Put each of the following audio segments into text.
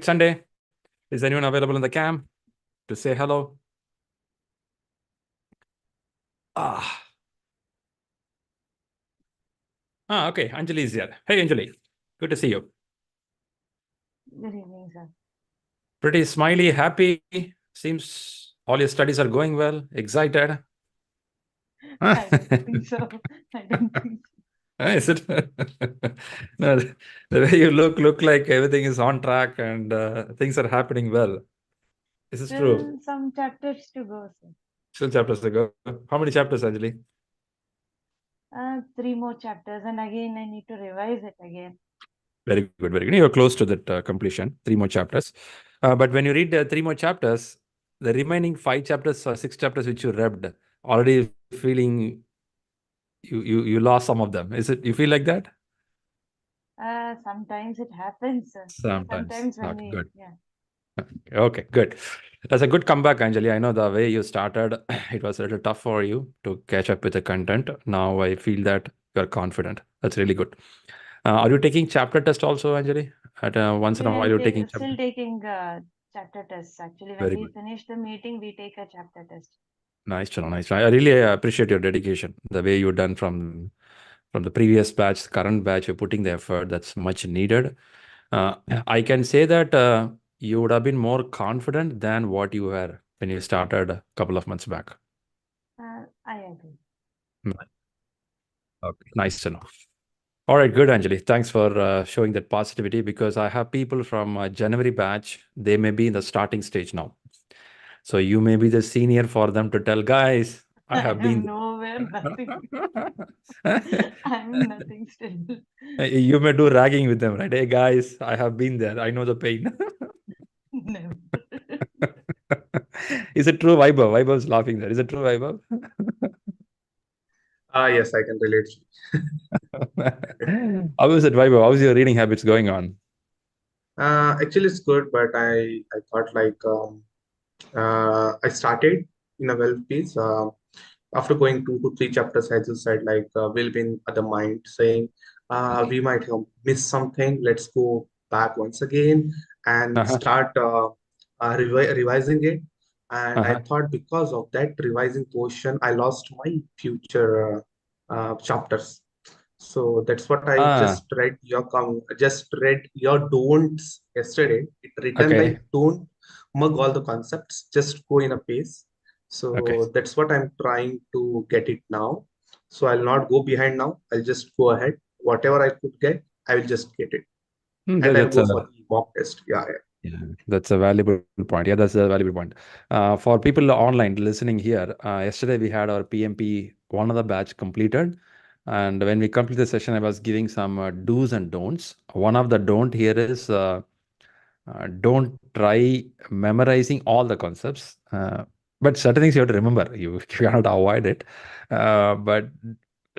Sunday. Is anyone available in the cam to say hello? Okay. Anjali is here. Hey, Anjali. Good to see you. Good evening, sir. Pretty smiley, happy. Seems all your studies are going well. Excited. I don't think so. I don't think so. Is it? No, the way you look like everything is on track and things are happening well. Is this true? Still some chapters to go, sir. Still chapters to go. How many chapters, Anjali? 3 more chapters, and again I need to revise it again. Very good, very good. You're close to that completion. 3 more chapters. But when you read 3 more chapters, the remaining 5 chapters or 6 chapters which you read, already feeling you lost some of them. Is it? You feel like that? Sometimes it happens, sir. Sometimes. Sometimes when Okay, we, good. yeah. Okay, good. That's a good comeback, Anjali. I know the way you started, it was a little tough for you to catch up with the content. Now I feel that you're confident. That's really good. Are you taking chapter test also, Anjali? At once in a while, you're taking chapter. Still taking chapter tests. Actually, when Very we good. finish the meeting, we take a chapter test. Nice, Chalo, nice. I really appreciate your dedication. The way you've done from the previous batch, current batch, you're putting the effort. That's much needed. I can say that you would have been more confident than what you were when you started a couple of months back. I agree. Okay, nice to know. All right, good, Anjali. Thanks for showing that positivity because I have people from January batch. They may be in the starting stage now. So you may be the senior for them to tell, guys, I have been nowhere, nothing. there. I'm nothing still. You may do ragging with them, right? Hey, guys, I have been there. I know the pain. Never. Is it true, Vaibhav? Vaibhav's laughing there. Is it true, Vaibhav? Yes, I can relate. How is it, Vaibhav? How's your reading habits going on? Actually, it's good, but I thought like I started in a well piece. After going 2 to 3 chapters, as you said, like will be in the mind saying we might have missed something. Let's go back once again and start revising it. And I thought because of that revising portion, I lost my future chapters. So that's what I just read your don'ts yesterday. It written Okay. like don't mug all the concepts, just go in a pace. Okay. So that's what I'm trying to get it now. So I'll not go behind now. I'll just go ahead. Whatever I could get, I will just get it. And I'll That's go for the mock test. Yeah. yeah, that's a valuable point. Yeah, that's a valuable point. For people online listening here, yesterday we had our PMP, one of the batch completed. And when we completed the session, I was giving some do's and don'ts. One of the don't here is don't try memorizing all the concepts. But certain things you have to remember. You cannot avoid it. But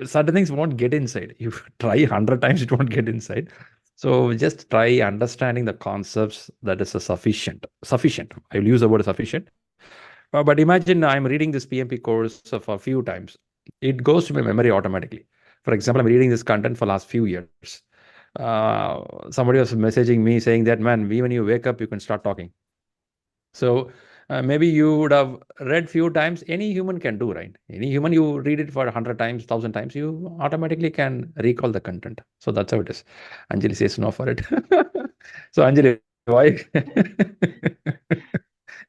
certain things won't get inside. You try 100 times, it won't get inside. So just try understanding the concepts. That is a sufficient. Sufficient. I will use the word sufficient. But imagine I'm reading this PMP course for a few times. It goes to my memory automatically. For example, I'm reading this content for last few years. Somebody was messaging me saying that, man, when you wake up, you can start talking. So maybe you would have read few times. Any human can do, right? Any human, you read it for 100 times, 1,000 times, you automatically can recall the content. So that's how it is. Anjali says no for it. So Anjali, why?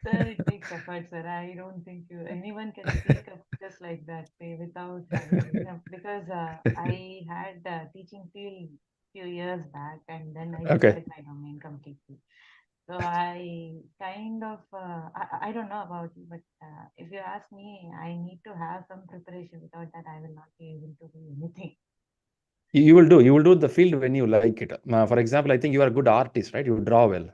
Sir, it takes effort, sir. I don't think anyone can speak up just like that without having because I had teaching field few years back and then I Okay. shifted my domain completely. So I kind of I don't know about you, but if you ask me, I need to have some preparation. Without that, I will not be able to do anything. You will do the field when you like it. For example, I think you are a good artist, right? You draw well.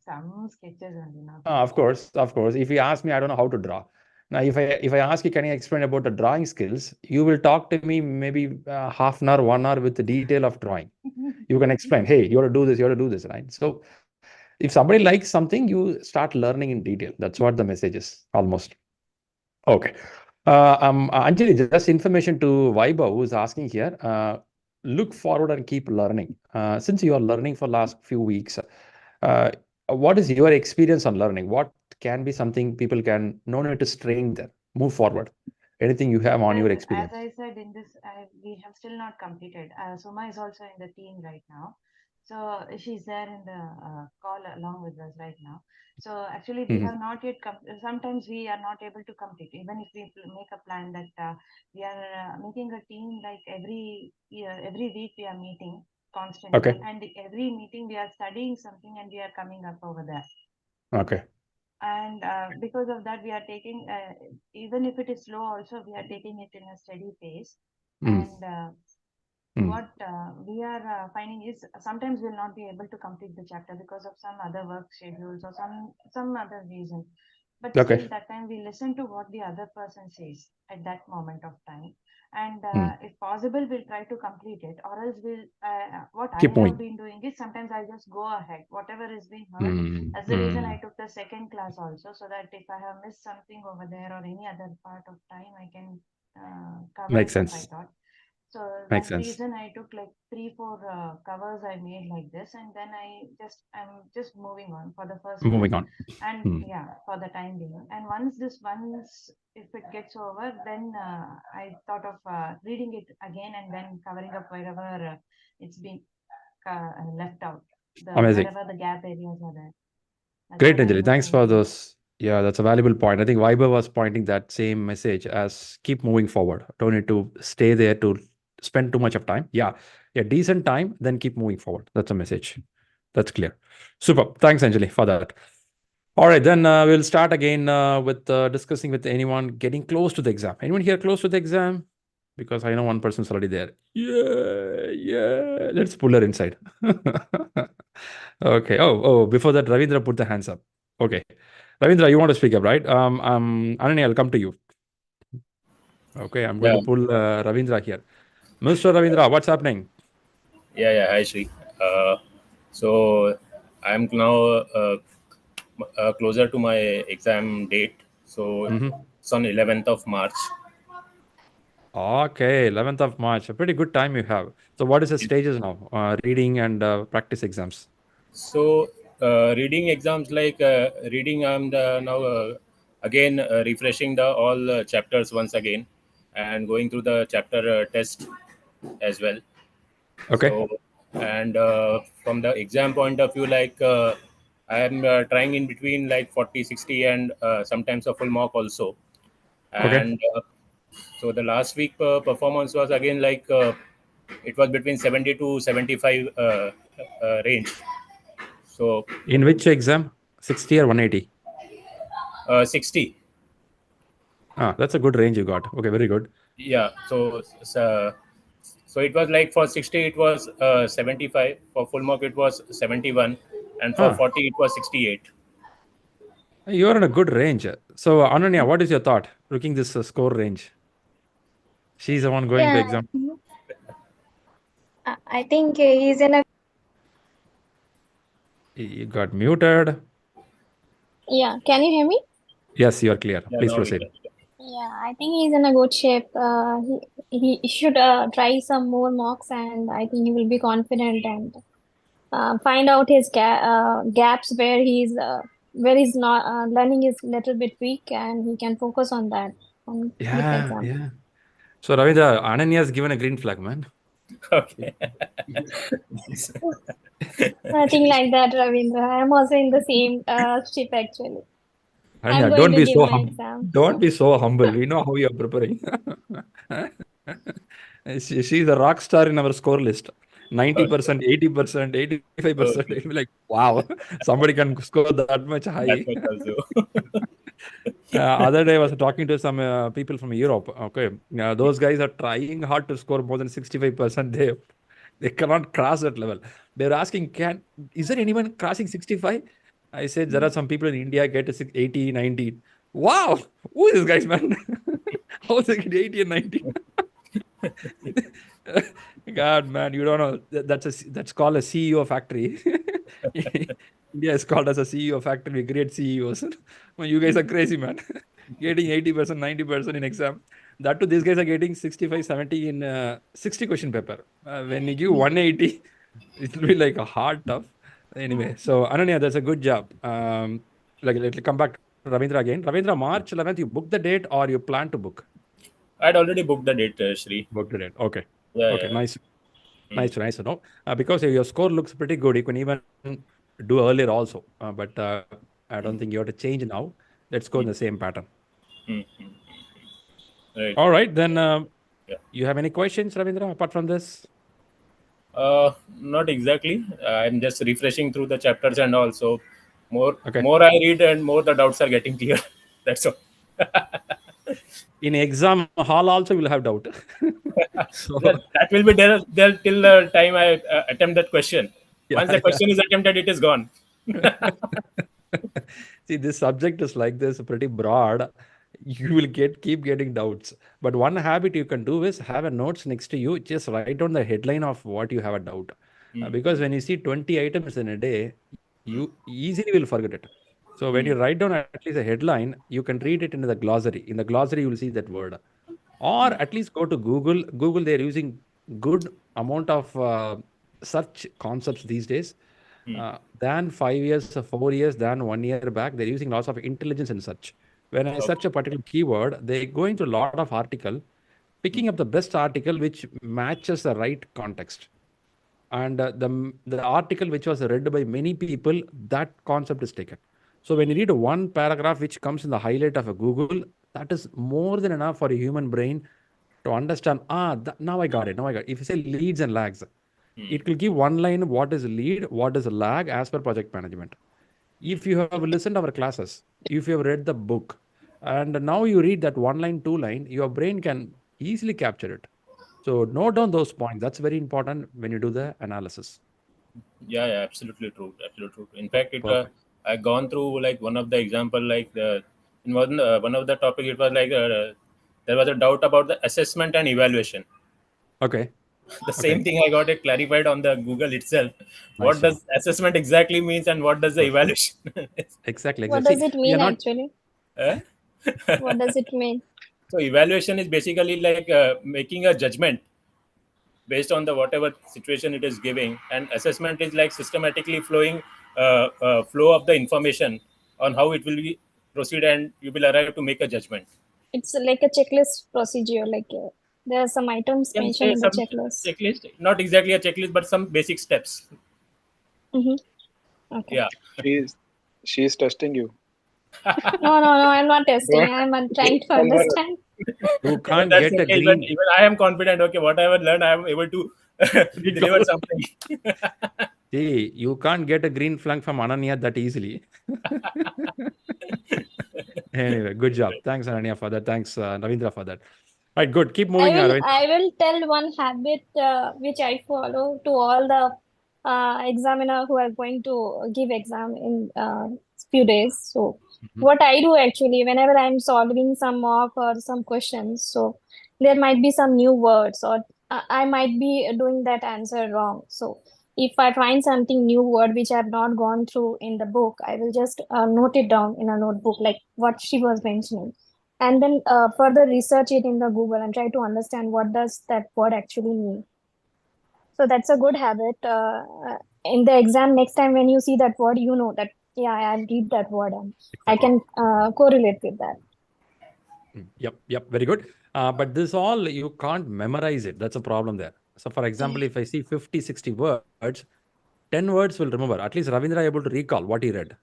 Some sketches only, not Of course, of course. If you ask me, I don't know how to draw. Now, if I ask you, can you explain about the drawing skills? You will talk to me maybe half an hour, 1 hour with the detail of drawing. You can explain, hey, you have to do this, you have to do this, right? So if somebody likes something, you start learning in detail. That's what the message is, almost. Okay. Anjali, just information to Vaibhav who's asking here. Look forward and keep learning. Since you are learning for last few weeks, What is your experience on learning? What can be something people can no need to strain there, move forward? Anything you have on Well, your as experience? I said, in this, we have still not completed. Suma is also in the team right now. So she's there in the call along with us right now. So actually, we have not yet sometimes we are not able to complete, even if we make a plan that we are meeting a team like every year, every week we are meeting constantly. Okay. And every meeting we are studying something and we are coming up over there. Okay. And because of that, we are taking, even if it is slow also, we are taking it in a steady pace. Mm. And Mm. what we are finding is sometimes we'll not be able to complete the chapter because of some other work schedules or some other reason. But still, Okay. that time we listen to what the other person says at that moment of time. And Mm. if possible, we'll try to complete it, or else we'll. What I Keep have moving. been doing is sometimes I just go ahead, whatever is being heard. Mm. That's the reason I Mm. took the second class also, so that if I have missed something over there or any other part of time, I can cover Makes it up, I sense. thought. So Makes that sense. reason I took like 3, 4 covers I made like this, and then I'm just moving on for the first Moving month, on. and Mm. yeah, for the time being. And once if it gets over, then I thought of reading it again and then covering up wherever it's been left out, the Amazing. wherever the gap areas are there. That's Great, what I Anjali. was Thanks for thinking. those. Yeah, that's a valuable point. I think Viber was pointing that same message as keep moving forward. Don't need to stay there to spend too much of time. Yeah, yeah, decent time, then keep moving forward. That's a message. That's clear. Super. Thanks, Anjali, for that. All right, then we'll start again with discussing with anyone getting close to the exam. Anyone here close to the exam? Because I know one person's already there. Yeah, yeah. Let's pull her inside. Okay. Oh, before that, Ravindra put the hands up. Okay. Ravindra, you want to speak up, right? Ananya, I'll come to you. Okay, I'm going Yeah, to pull Ravindra here. Mr. Ravindra, what's happening? yeah. Hi, Shri. So I'm now closer to my exam date. So Mm-hmm. it's on 11th of March. Okay, 11th of March. A pretty good time you have. So what is the stages now? Reading and practice exams. So reading exams like reading, I'm now again refreshing the all chapters once again and going through the chapter test as well. Okay. So, and from the exam point of view, like I am trying in between like 40, 60, and sometimes a full mark also. Okay. And so the last week performance was again like it was between 70 to 75 range. So In which exam? 60 or 180? 60. Ah, that's a good range you got. Okay, very good. Yeah. So it was like for 60 it was 75. For full mark it was 71, and for Ah, 40 it was 68. you're in a good range. So, Ananya, what is your thought looking this score range? She's the one going to Yeah, exam. I think he's in a You got muted. yeah. Can you hear me? Yes, you are clear. Yeah, Please now we proceed. can. Yeah, I think he's in a good shape. He should try some more mocks, and I think he will be confident and find out his gaps where he's not learning is little bit weak, and he can focus on that on this Yeah, exam. yeah. So, Ravindra, Ananya has given a green flag, man. Okay. Nothing like that, Ravindra. I'm also in the same ship actually. I'm Ananya, going don't to be give so my hum exam. don't be so humble. We know how you're preparing. She's a rock star in our score list. Okay. 90%, 80%, 85%. Okay. It'll be like, wow, somebody can score that much That high. much also. Other day I was talking to some people from Europe. Okay, those guys are trying hard to score more than 65%. They cannot cross that level. They're asking, is there anyone crossing 65? I said there are some people in India get to 80, 90. Wow, who is this guys, man? How they get 80 and 90? God, man, you don't know. That's called a CEO factory. India is called as a CEO factory. We create CEOs. Well, you guys are crazy, man. Getting 80%, 90% in exam. That too, these guys are getting 65, 70 in 60 question paper. When you give 180, it will be like a hard tough. Anyway, so Ananya, that's a good job. Let's come back to Ravindra again. Ravindra, March 11th, you booked the date or you plan to book? I'd already booked the date, Shri. Booked the date. Okay. Yeah, Okay, yeah. nice. Nice to know. Because your score looks pretty good. You can even do earlier also. But I don't think you have to change now. Let's go in the same pattern. Right. All right, then Yeah. you have any questions, Ravindra, apart from this? Not exactly. I'm just refreshing through the chapters and also more Okay. more I read and more the doubts are getting clear. That's all. In exam hall also you will have doubt. So that will be there till the time I attempt that question. Once the yeah. question is attempted, it is gone. See, this subject is like this, pretty broad. You will keep getting doubts. But one habit you can do is have a notes next to you. Just write down the headline of what you have a doubt. Because when you see 20 items in a day, you easily will forget it. So when you write down at least a headline, you can read it in the glossary. In the glossary, you will see that word. Or at least go to Google. Google, they're using good amount of search concepts these days. Than 5 years, 4 years, than 1 year back, they're using lots of intelligence in search. When I search a particular keyword, they go into a lot of article, picking up the best article which matches the right context. And the article which was read by many people, that concept is taken. So when you read one paragraph which comes in the highlight of a Google, that is more than enough for a human brain to understand. Now I got it. Now I got it. If you say leads and lags, it will give one line what is lead, what is lag as per project management. If you have listened to our classes, if you have read the book, and now you read that one line, two line, your brain can easily capture it. So note down those points. That's very important when you do the analysis. Yeah, absolutely true. Absolutely true. In fact, Perfect. I gone through like one of the example like in one of the topic it was like there was a doubt about the assessment and evaluation. Okay. The same Okay. thing I got it clarified on the Google itself. Nice What job. does assessment exactly means and what does the Good. evaluation? Exactly. What Exactly. does See, it we are mean not. actually? Eh? What does it mean? So evaluation is basically like making a judgment based on the whatever situation it is giving, and assessment is like systematically flowing flow of the information on how it will be proceed, and you will arrive to make a judgment. It's like a checklist procedure. Like there are some items You can mentioned say in the some checklist. checklist, not exactly a checklist, but some basic steps. Mm-hmm. Okay. Yeah. She's testing you. No. I'm not testing. Don't, I'm don't trying to tell her. understand. You No, can't that's get a okay. green. Even I am confident. Okay, whatever learned, I am able to deliver Recall. something. See, you can't get a green flag from Ananya that easily. Anyway, good job. Thanks, Ananya, for that. Thanks, Ravindra, for that. All right, good. Keep moving, Ravindra. I will tell one habit which I follow to all the examiner who are going to give exam in few days. So what I do actually, whenever I'm solving some mock or some questions, so there might be some new words or I might be doing that answer wrong. So if I find something new word which I have not gone through in the book, I will just note it down in a notebook, like what she was mentioning, and then further research it in the Google and try to understand what does that word actually mean. So that's a good habit. In the exam, next time when you see that word, you know that, yeah, I read that word and I Exactly. can correlate with that. Yep, very good. But this all, you can't memorize it. That's a problem there. So for example, if I see 50, 60 words, 10 words will remember. At least Ravindra able to recall what he read.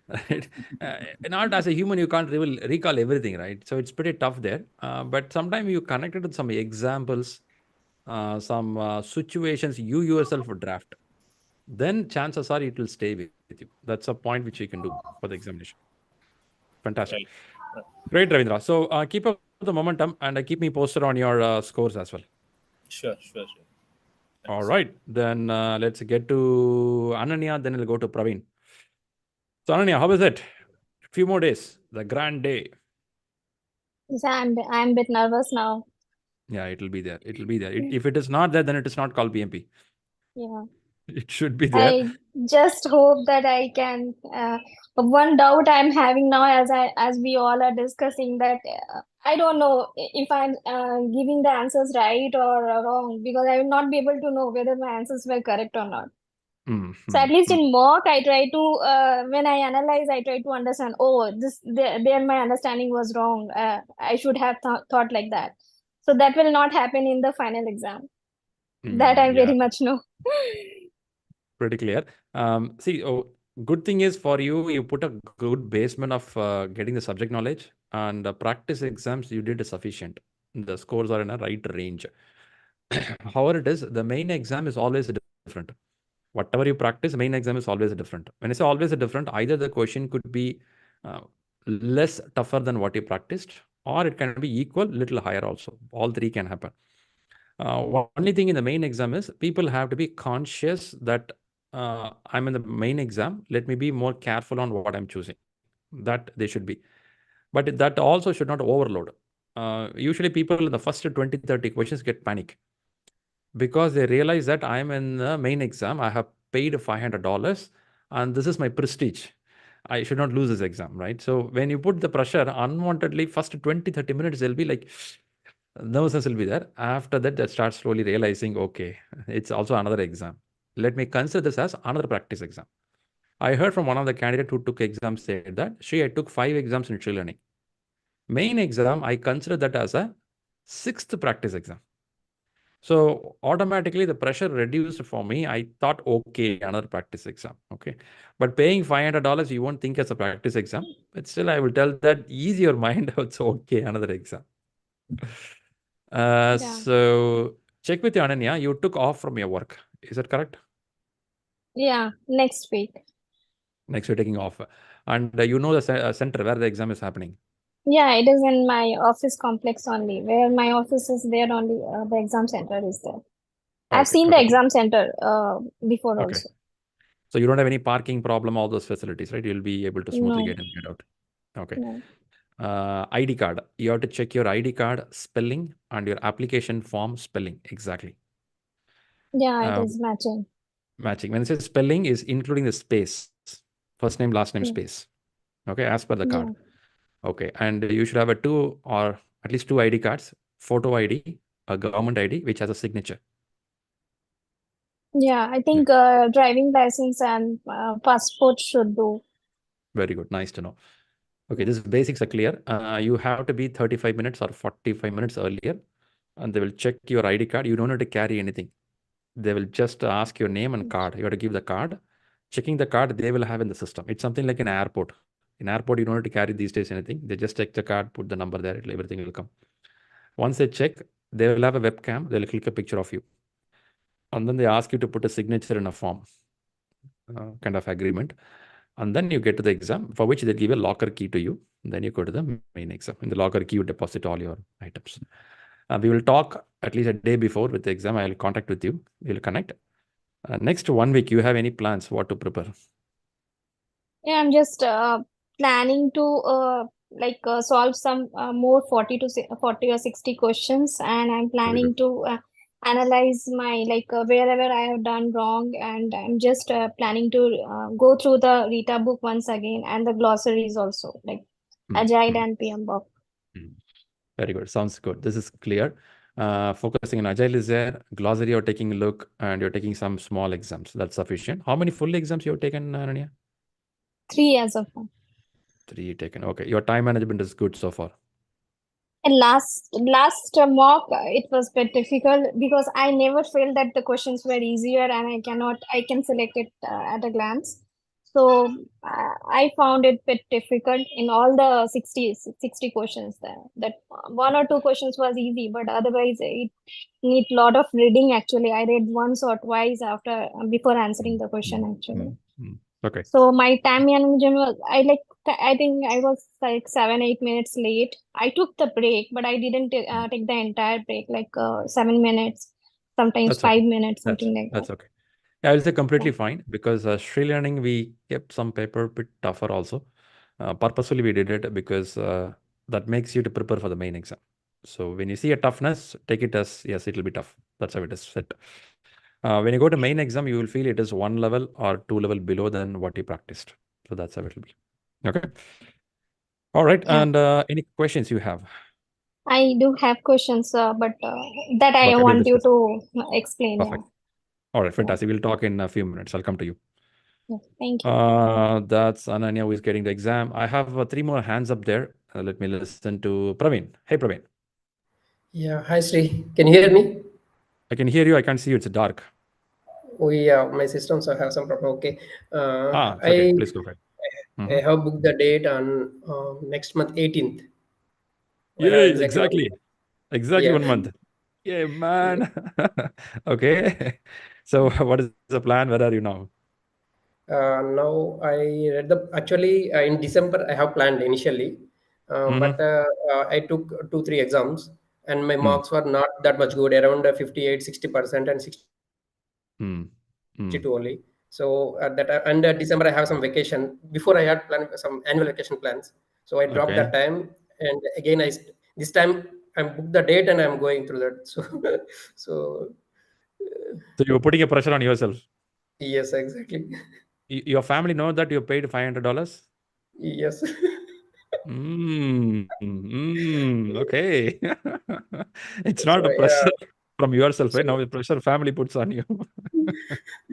Right? Not as a human, you can't recall everything, right? So it's pretty tough there. But sometimes you connect it with some examples, some situations you yourself would draft. Then chances are it will stay with you. That's a point which you can do for the examination. Fantastic. Right. Great, Ravindra. So keep up the momentum and keep me posted on your scores as well. Sure. All Thanks. right. Then let's get to Ananya. Then we'll go to Praveen. So Ananya, how is it? Few more days. The grand day. So I'm a bit nervous now. Yeah, it'll be there. If it is not there, then it is not called PMP. Yeah. It should be there. I just hope that I can. One doubt I'm having now, as we all are discussing, that I don't know if I'm giving the answers right or wrong, because I will not be able to know whether my answers were correct or not. So at least in mock, I try to, when I analyze, I try to understand, oh, there my understanding was wrong. I should have thought like that. So that will not happen in the final exam. That I very much know. Pretty clear. See, good thing is for you, you put a good basement of getting the subject knowledge, and practice exams you did sufficient. The scores are in a right range. However, it is the main exam is always different. Whatever you practice, main exam is always different. When I say always different, either the question could be less tougher than what you practiced, or it can be equal, little higher also. All three can happen. Only thing in the main exam is people have to be conscious that I'm in the main exam. Let me be more careful on what I'm choosing. That they should be. But that also should not overload. Usually people in the first 20, 30 questions get panic because they realize that I'm in the main exam. I have paid $500 and this is my prestige. I should not lose this exam, right? So when you put the pressure unwantedly, first 20, 30 minutes, they'll be like, nervousness will be there. After that, they start slowly realizing, okay, it's also another exam. Let me consider this as another practice exam. I heard from one of the candidates who took exams said that, Shri, I took 5 exams in ShriLearning. Main exam, I consider that as a 6th practice exam. So automatically the pressure reduced for me. I thought, okay, another practice exam. Okay. But paying $500, you won't think as a practice exam. But still, I will tell that ease your mind. It's okay, another exam. So check with you, Ananya. You took off from your work. Is that correct? Yeah, next week. Next week taking off. And you know the center where the exam is happening. Yeah, it is in my office complex only. Where my office is there only, the exam center is there. I've seen the exam center before also. So you don't have any parking problem, all those facilities, right? You'll be able to smoothly get in and get out. Okay. No. ID card. You have to check your ID card spelling and your application form spelling exactly. Yeah, it is matching. Matching. When it says spelling, is including the space, first name, last name, space. Okay, as per the card. Okay, and you should have a 2 or at least 2 ID cards, photo ID, a government ID, which has a signature. Yeah, I think driving license and passport should do. Very good. Nice to know. Okay, these basics are clear. You have to be 35 minutes or 45 minutes earlier, and they will check your ID card. You don't have to carry anything. They will just ask your name and card. You have to give the card. Checking the card, they will have in the system. It's something like an airport. In airport, you don't have to carry these days anything. They just check the card, put the number there, everything will come. Once they check, they will have a webcam. They'll click a picture of you. And then they ask you to put a signature in a form, kind of agreement. And then you get to the exam, for which they give a locker key to you. Then you go to the main exam. In the locker key, you deposit all your items. We will talk at least a day before with the exam. I will contact with you. We'll connect. Next 1 week, you have any plans what to prepare? Yeah, I'm just planning to solve some more 40 or 60 questions, and I'm planning to analyze my wherever I have done wrong, and I'm just planning to go through the Rita book once again and the glossaries also, like Agile and PM book. Very good. Sounds good. This is clear. Focusing on Agile is there. Glossary, you're taking a look, and you're taking some small exams. That's sufficient. How many full exams you have taken, Ananya? 3 as of now. 3 taken. Okay. Your time management is good so far. And last mock, it was a bit difficult because I never felt that the questions were easier and I can select it at a glance. So I found it a bit difficult in all the 60 questions there. That 1 or 2 questions was easy, but otherwise it need a lot of reading actually. I read once or twice before answering the question actually. Okay. So my time management was, I think I was like 7-8 minutes late. I took the break, but I didn't take the entire break, 7 minutes, sometimes That's 5 okay. minutes, something like That's that. okay. I will say completely fine because ShriLearning, we kept some paper a bit tougher also. Purposefully, we did it because that makes you to prepare for the main exam. So when you see a toughness, take it as, yes, it will be tough. That's how it is set. When you go to main exam, you will feel it is 1 level or 2 level below than what you practiced. So that's how it will be. Okay. All right. Yeah. And any questions you have? I do have questions, but that I Okay, we'll want you discuss. to explain. Perfect. All right, fantastic. We'll talk in a few minutes. I'll come to you. Yes, thank you. That's Ananya who is getting the exam. I have 3 more hands up there. Let me listen to Praveen. Hey, Praveen. Yeah, hi Shri. Can you hear me? I can hear you. I can't see you. It's dark. My systems have some problem. Okay. It's okay. I Please go ahead. I have booked the date on next month 18th. I have Yay, exactly 1 month. exactly Yeah. 1 month. Yeah, man. Okay. So what is the plan? Where are you now? Now I read the actually in December I have planned initially, but I took 2 3 exams and my Hmm. marks were not that much good, around 58 60% and 62 Hmm. Hmm. only. So and December I have some vacation. Before I had planned some annual vacation plans, so I dropped Okay. that time. And again, this time I'm booked the date and I'm going through that. So, so So you're putting a pressure on yourself. yes, exactly. Your family know that you paid $500? Yes. Okay. It's not So a yeah, pressure from yourself, so right? Now the pressure family puts on you. so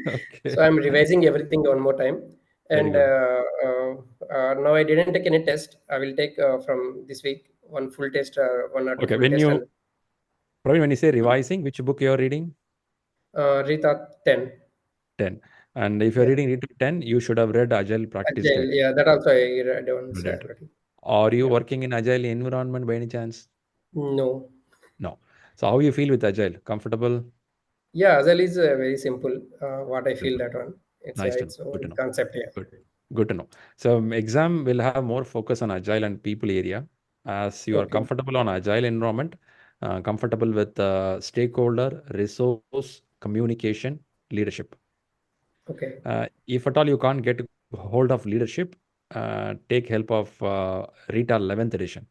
Okay. I'm revising everything one more time. Very And good. now I didn't take any test. I will take from this week one full test, 1 or 2 Okay. full test, and Praveen, when you say revising, which book you're reading? Rita 10. 10. And if you're Yeah. reading Rita 10, you should have read Agile Practice Agile, Guide. yeah, that also I read once Read it. already. Are you Yeah. working in Agile environment by any chance? No. No. So how you feel with Agile? Comfortable? Yeah, Agile is very simple. What I feel Simple. that one. It's Nice to know. its Good to own know. concept. Yeah. Good. Good to know. So exam will have more focus on Agile and people area. As you are Okay. comfortable on Agile environment, comfortable with stakeholder, resource, communication, leadership. Okay. If at all you can't get hold of leadership, take help of Rita 11th edition.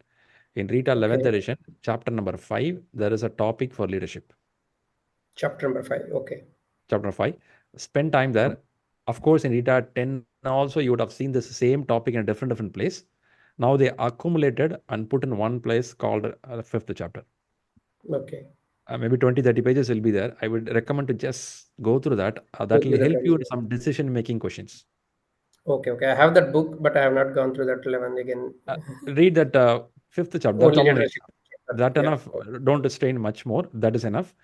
In Rita 11th Okay. edition, chapter number 5, there is a topic for leadership. Chapter number 5. Okay. Chapter 5. Spend time there. Of course, in Rita 10 also, you would have seen this same topic in a different place. Now they accumulated and put in one place called 5th chapter. Okay. Maybe 20-30 pages will be there. I would recommend to just go through that. Go That through will that help one. you in some decision-making questions. Okay. Okay. I have that book, but I have not gone through that 11 again. Read that 5th chapter. That's Only alone leadership. enough. That Yeah. enough. Don't strain much more. That is enough.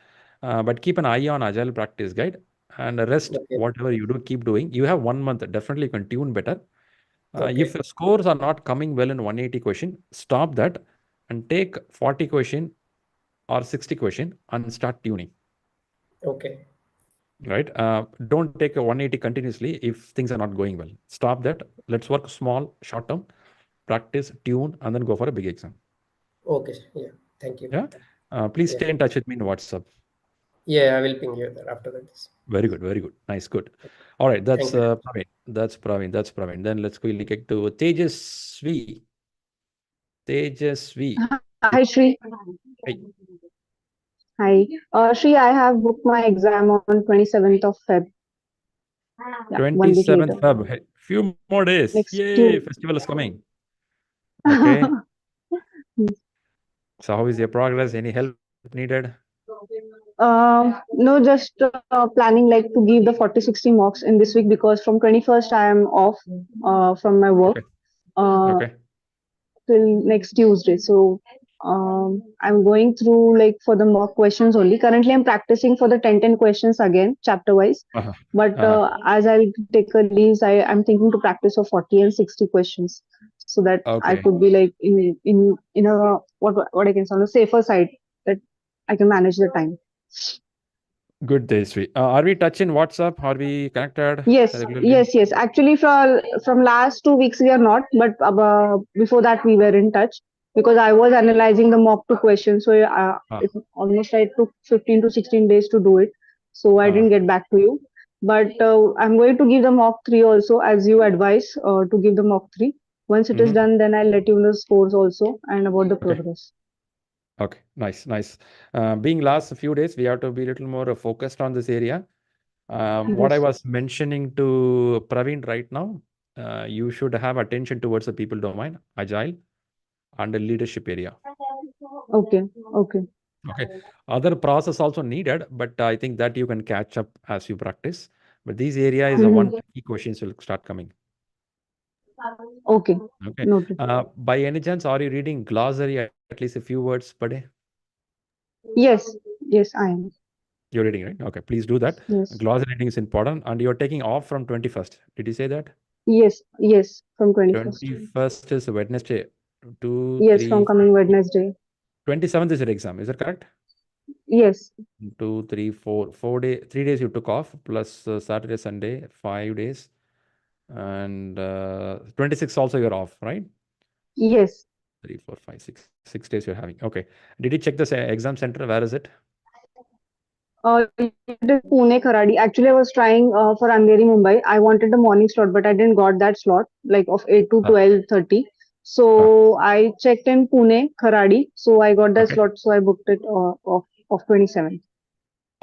But keep an eye on Agile Practice Guide, and the rest, Okay. whatever you do, keep doing. You have 1 month. Definitely you can tune better. If Okay. your scores are not coming well in 180 question, stop that and take 40 question or 60 question and start tuning. Okay. Right? Don't take a 180 continuously if things are not going well. Stop that. Let's work small, short term, practice, tune, and then go for a big exam. Okay. Yeah. Thank you. Yeah. Please Yeah. stay in touch with me in WhatsApp. Yeah. I will ping you there after that. Very good. Very good. Nice. Good. All right. That's Thank you. Praveen. That's Praveen. That's Praveen. Then let's quickly get to Tejasvi. Tejasvi. Hi, Shri. Hey. Hi. Shri, I have booked my exam on 27th of Feb. Yeah, 1 week 27th later. Feb. Hey, few more days. Next Yay, Tuesday. festival is coming. Okay. So how is your progress? Any help needed? No, just planning like to give the 40-60 mocks in this week because from 21st I am off from my work. Okay. Uh, Okay. till next Tuesday. So I'm going through like for the mock questions only. Currently, I'm practicing for the 10 questions again, chapter wise. Uh-huh. But Uh-huh. as I'll take a leaves, I'm thinking to practice for 40 and 60 questions so that I Okay. could be like in a what I can say on the safer side that I can manage the time. Good, Tejasvi. Are we touching WhatsApp? Are we connected Yes, regularly? yes. Actually, from last 2 weeks we are not, but before that we were in touch because I was analyzing the mock two questions. So Ah, it almost I took 15 to 16 days to do it. So I didn't ah, get back to you. But I'm going to give the mock three also as you advise to give the mock three. Once it is mhm. done, then I'll let you know the scores also and about the Okay. progress. Okay. Nice. Nice. Being last few days, we have to be a little more focused on this area. What I Yes. was mentioning to Praveen right now, you should have attention towards the people domain, agile, and the leadership area. Okay. Okay. Okay. Other process also needed, but I think that you can catch up as you practice. But these area is the one key questions will start coming. Okay, Okay. noted. By any chance, are you reading glossary at least a few words per day? Yes, yes, I am. You're reading, right? Okay, please do that. Yes, Glossary reading is important, and you're taking off from 21st. Did you say that? yes, yes, from 21st. 21st is Wednesday. 2, Yes, 3, from coming Wednesday. 27th is your exam. Is that correct? Yes, 2, 3, 4, 4 days, 3 days you took off, plus Saturday, Sunday, 5 days, and 26 also you're off, right? yes. 3, 4, 5, 6 days you're having. Okay. Did you check the exam center? Where is it? It is Pune, Kharadi. Actually, I was trying for Andheri, Mumbai. I wanted the morning slot, but I didn't got that slot, like of 8 to 12:30. So I checked in Pune, Kharadi. So I got that Okay. slot. So I booked it of 27th.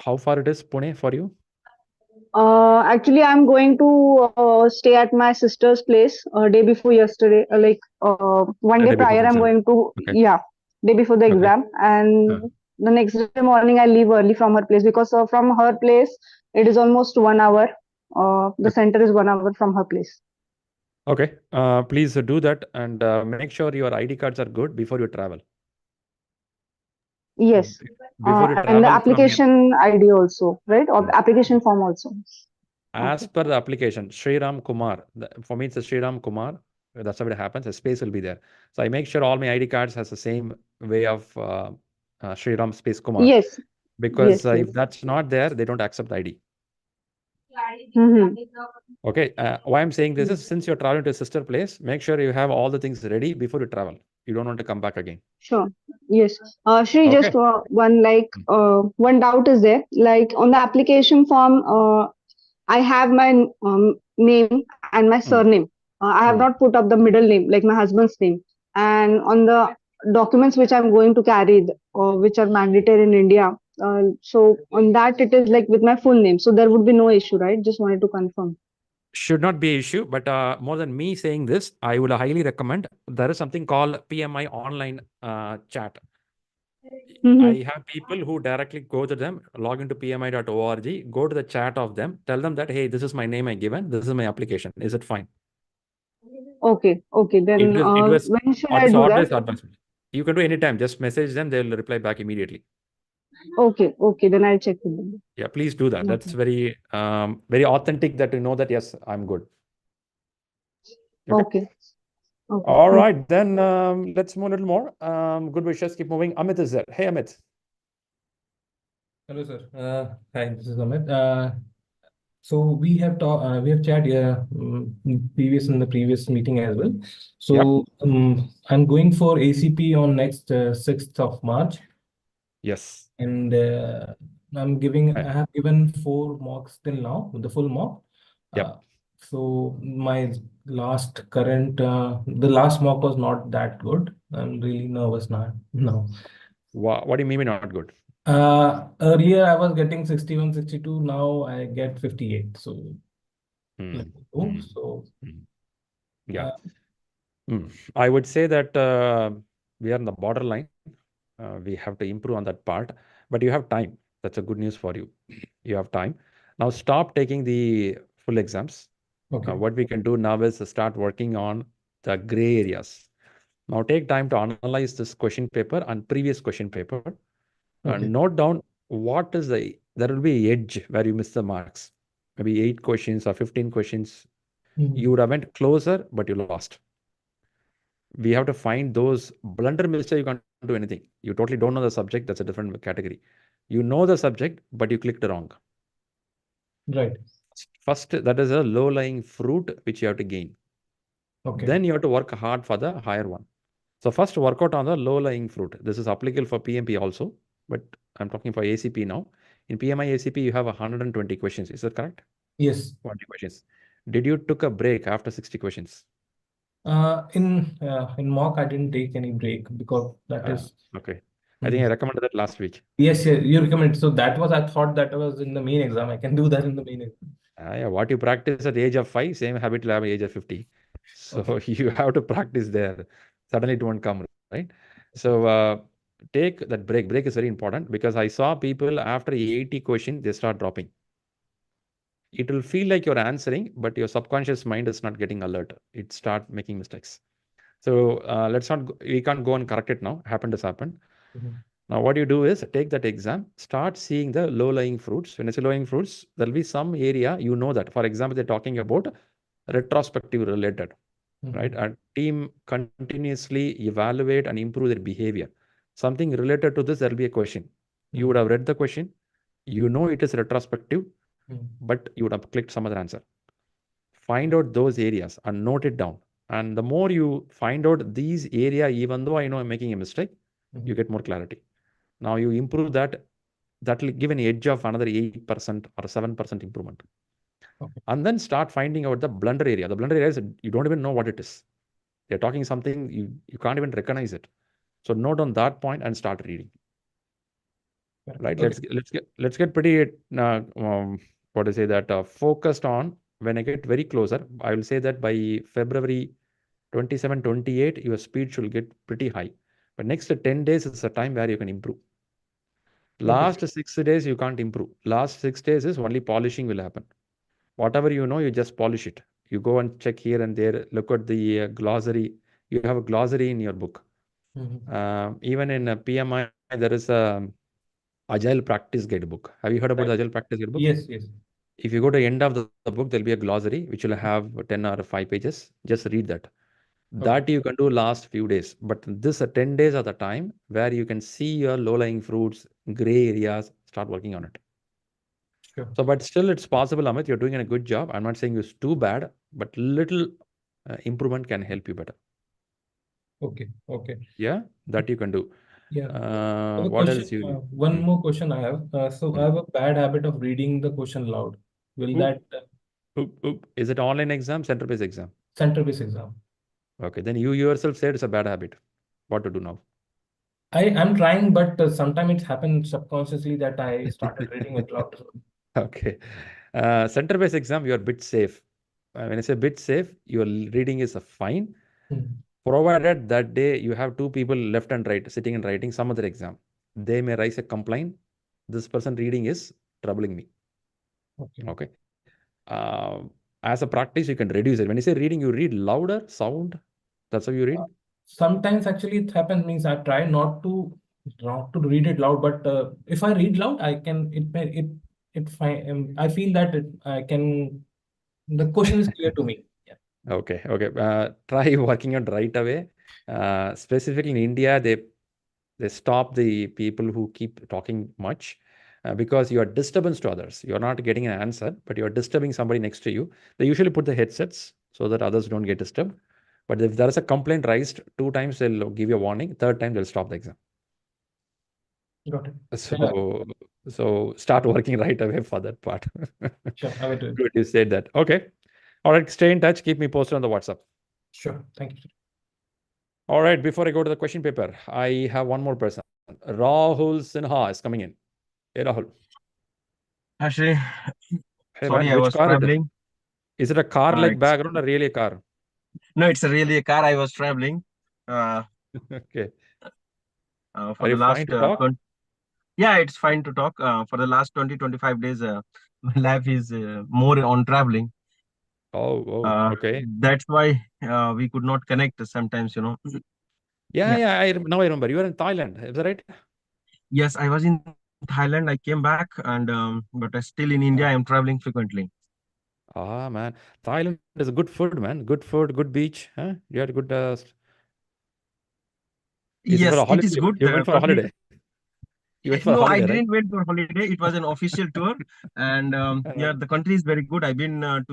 How far it is, Pune, for you? Actually, I'm going to stay at my sister's place day before yesterday. One The day day before prior, the I'm exam. going to, Okay. yeah, day before the Okay. exam. And the next day morning, I leave early from her place because from her place, it is almost 1 hour. The center is 1 hour from her place. Okay. Please do that and make sure your ID cards are good before you travel. Yes. Before you And the travel from your, application ID also, right? Or application form also. as Okay. per the application, Shriram Kumar. For me, it's a Shriram Kumar. That's how it happens. A space will be there. So I make sure all my ID cards has the same way of Shriram space Kumar. Yes. Because Yes. if that's not there, they don't accept the ID. Mm-hmm. Okay. Why I'm saying this is since you're traveling to a sister place, make sure you have all the things ready before you travel. You don't want to come back again. Sure. Yes. Shri, Okay. just one doubt is there. Like on the application form, I have my name and my surname. I have not put up the middle name, like my husband's name. And on the documents which I'm going to carry, which are mandatory in India, so on that it is like with my full name. So there would be no issue, right? Just wanted to confirm. Should not be an issue, but more than me saying this, I would highly recommend there is something called PMI online chat. I have people who directly go to them, log into pmi.org, go to the chat of them, tell them that, hey, this is my name I given, this is my application. Is it fine? Okay. Okay. Then It was when should or I this do order that? is advancement. You can do anytime. Just message them; they'll reply back immediately. Okay. Okay. Then I'll check with them. Yeah, please do that. That's Okay. very authentic that you know that yes, I'm good. Okay. Okay. Okay. All right, then let's move a little more. Good wishes. Keep moving. Amit is there. Hey, Amit. Hello, sir. Hi, this is Amit. So we have chat in the previous meeting as well. So I'm going for ACP on next 6th of March. Yes. And I have given 4 mocks till now, the full mock. Yep. So my the last mock was not that good. I'm really nervous now. What do you mean by not good? Earlier I was getting 61, 62. Now I get 58. So, Yeah. I would say that we are in the borderline. We have to improve on that part, but you have time. That's a good news for you. You have time. Now stop taking the full exams. Okay. What we can do now is start working on the gray areas. Now take time to analyze this question paper and previous question paper. And note down what is there will be an edge where you miss the marks. Maybe 8 questions or 15 questions. You would have went closer, but you lost. We have to find those blunder mistakes. You can't do anything. You totally don't know the subject. That's a different category. You know the subject, but you clicked wrong. Right. First, that is a low-lying fruit which you have to gain. Okay. Then you have to work hard for the higher one. So first work out on the low-lying fruit. This is applicable for PMP also, but I'm talking for ACP now. In PMI-ACP, you have 120 questions. Is that correct? Yes. 20 questions. Did you took a break after 60 questions? In mock, I didn't take any break because that is okay. I think I recommended that last week. Yes, you recommended. So that was, I thought that was in the main exam. I can do that in the main exam. Yeah, what you practice at the age of 5, same habit will have at the age of 50. So you have to practice there. Suddenly it won't come, right? So take that break. Break is very important because I saw people after 80 questions, they start dropping. It will feel like you're answering, but your subconscious mind is not getting alert. It start making mistakes. So let's not, we can't go and correct it now. Happened has happened. Now what you do is take that exam, start seeing the low-lying fruits. When I say low-lying fruits, there'll be some area you know that. For example, they're talking about retrospective related, right? A team continuously evaluate and improve their behavior. Something related to this, there'll be a question. You would have read the question, you know it is retrospective, but you would have clicked some other answer. Find out those areas and note it down. And the more you find out these area, even though I know I'm making a mistake, you get more clarity. Now you improve that, that will give an edge of another 8% or 7% improvement. And then start finding out the blunder area. The blunder area is you don't even know what it is. They're talking something, you can't even recognize it. So note on that point and start reading. Right? Okay. Let's get pretty what to say that focused on. When I get very closer, I will say that by February 27, 28, your speed should get pretty high. But next 10 days is a time where you can improve. Last 6 days, you can't improve. Last 6 days is only polishing will happen. Whatever you know, you just polish it. You go and check here and there, look at the glossary. You have a glossary in your book. Even in PMI, there is a Agile Practice Guidebook. Have you heard about the Agile Practice Guidebook? Yes, yes. If you go to the end of the book, there'll be a glossary, which will have 10 or 5 pages. Just read that. That you can do last few days. But this 10 days are the time where you can see your low-lying fruits, gray areas, start working on it. Sure. So, but still it's possible, Amit, you're doing a good job. I'm not saying it's too bad, but little improvement can help you better. Okay. Yeah, that you can do. Yeah. What else you? One more question I have. So I have a bad habit of reading the question loud. Will that Is it online exam, center-based exam? center-based exam? Okay, then you yourself said it's a bad habit. What to do now? I'm trying, but sometimes it happens subconsciously that I started reading it loud. Okay. Center-based exam, you're a bit safe. When I say bit safe, your reading is fine. Provided that day you have two people left and right sitting and writing some other exam. They may raise a complaint. This person reading is troubling me. Okay. As a practice, you can reduce it. When you say reading, you read louder sound. That's how you read. Sometimes actually it happens means I try not to read it loud, but if I read loud, I can I feel that the question is clear to me. Yeah. Okay. Try working on right away. Specifically in India, they stop the people who keep talking much because you are disturbance to others. You're not getting an answer, but you're disturbing somebody next to you. They usually put the headsets so that others don't get disturbed. But if there is a complaint raised 2 times, they'll give you a warning. 3rd time, they'll stop the exam. Got it. So start working right away for that part. Sure, I will do it. Good, you said that. Okay. All right, stay in touch. Keep me posted on the WhatsApp. Sure. Thank you. All right, before I go to the question paper, I have one more person. Rahul Sinha is coming in. Hey, Rahul. Hi, Shri. Hey, Sorry, man, I which was car traveling. Is it a car-like It's background or really a car? no, it's really a car. I was traveling. Okay. For Are the you last fine to talk? yeah, it's fine to talk. For the last 20-25 days, my life is more on traveling. Okay. That's why we could not connect sometimes, you know. Yeah. Now I remember. You were in Thailand. Is that right? Yes, I was in Thailand. I came back, and but still in India. I am traveling frequently. Man. Thailand is a good food, man. Good food, good beach. Huh? You had good. Is it for Yes, a it holiday? is good. You went for a holiday. You went for a No, I holiday, right? didn't went for holiday. It was an official tour, and yeah, the country is very good. I've been to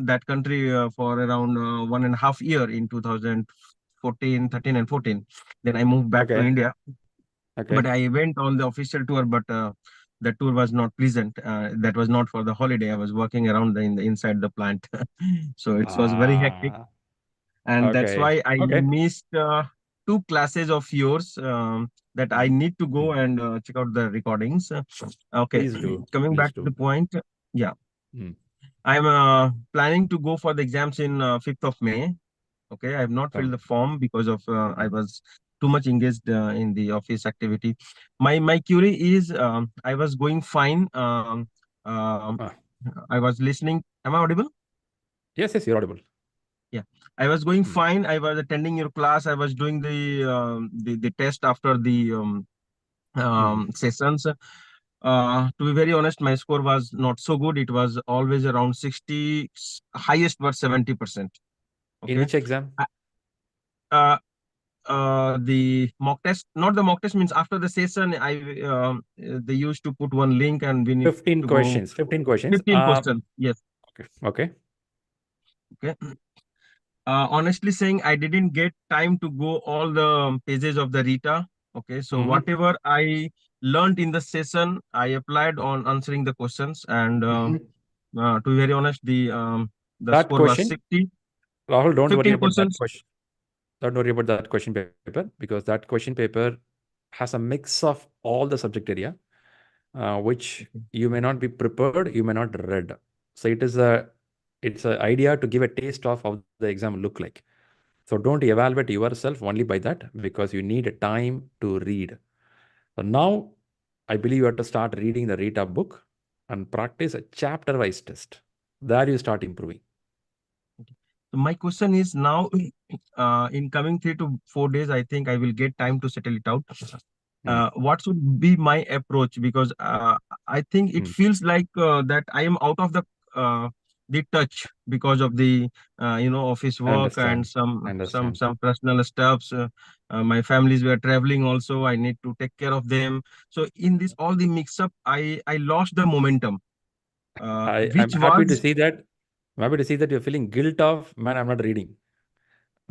that country for around 1.5 year in 2014, 13, and 14. Then I moved back to India. Okay. But I went on the official tour, but the tour was not pleasant. That was not for the holiday. I was working around inside the plant, so it was very hectic, and that's why I missed 2 classes of yours that I need to go and check out the recordings. Okay, Please do. Coming back to the point, yeah, I'm planning to go for the exams in 5th of May. Okay, I have not filled the form because of I was too much engaged in the office activity. My query is, I was going fine. I was listening. Am I audible? Yes, yes, you're audible. Yeah, I was going fine. I was attending your class. I was doing the test after the sessions. To be very honest, my score was not so good. It was always around 60, highest was 70%. In Okay. which exam? The mock test, not the mock test, means after the session, they used to put one link and we need 15 to questions. go 15 questions. 15 questions. Yes. Okay. Okay. Honestly saying, I didn't get time to go all the pages of the Rita. Okay, so whatever I learned in the session, I applied on answering the questions, and to be very honest, the That score was question, 60. Rahul, don't worry 15 about that questions. question. Don't worry about that question paper, because that question paper has a mix of all the subject area, which you may not be prepared, you may not read. So it's an idea to give a taste of how the exam look like. So don't evaluate yourself only by that, because you need time to read. So now I believe you have to start reading the Rita book and practice a chapter-wise test. There you start improving. So my question is now, in coming 3 to 4 days, I think I will get time to settle it out. What should be my approach? Because I think it feels like that I am out of the touch because of the office work and some personal stuffs. My families were traveling also. I need to take care of them. So in this all the mix up, I lost the momentum. I'm happy to see that. I'm happy to see that you're feeling guilt of, man, I'm not reading.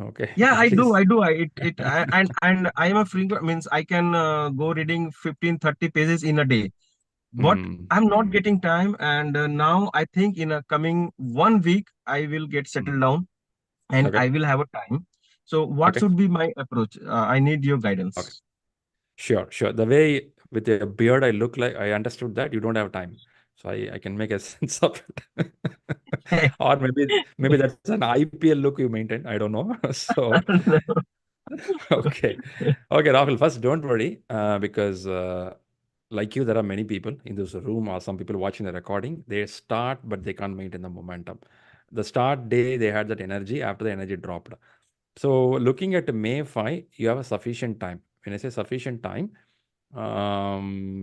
Okay. Yeah, At I do. least. And I am a frequent, means I can go reading 15-30 pages in a day, but I'm not getting time. And now I think in a coming 1 week, I will get settled down and I will have a time. So what should be my approach? I need your guidance. Okay. Sure. The way with a beard I look like, I understood that you don't have time. So I can make a sense of it. Or maybe that's an IPL look you maintain. I don't know. So okay. Okay, Rahul, first don't worry, because like you, there are many people in this room or some people watching the recording. They start, but they can't maintain the momentum. The start day, they had that energy. After the energy dropped. So looking at May 5, you have a sufficient time. When I say sufficient time,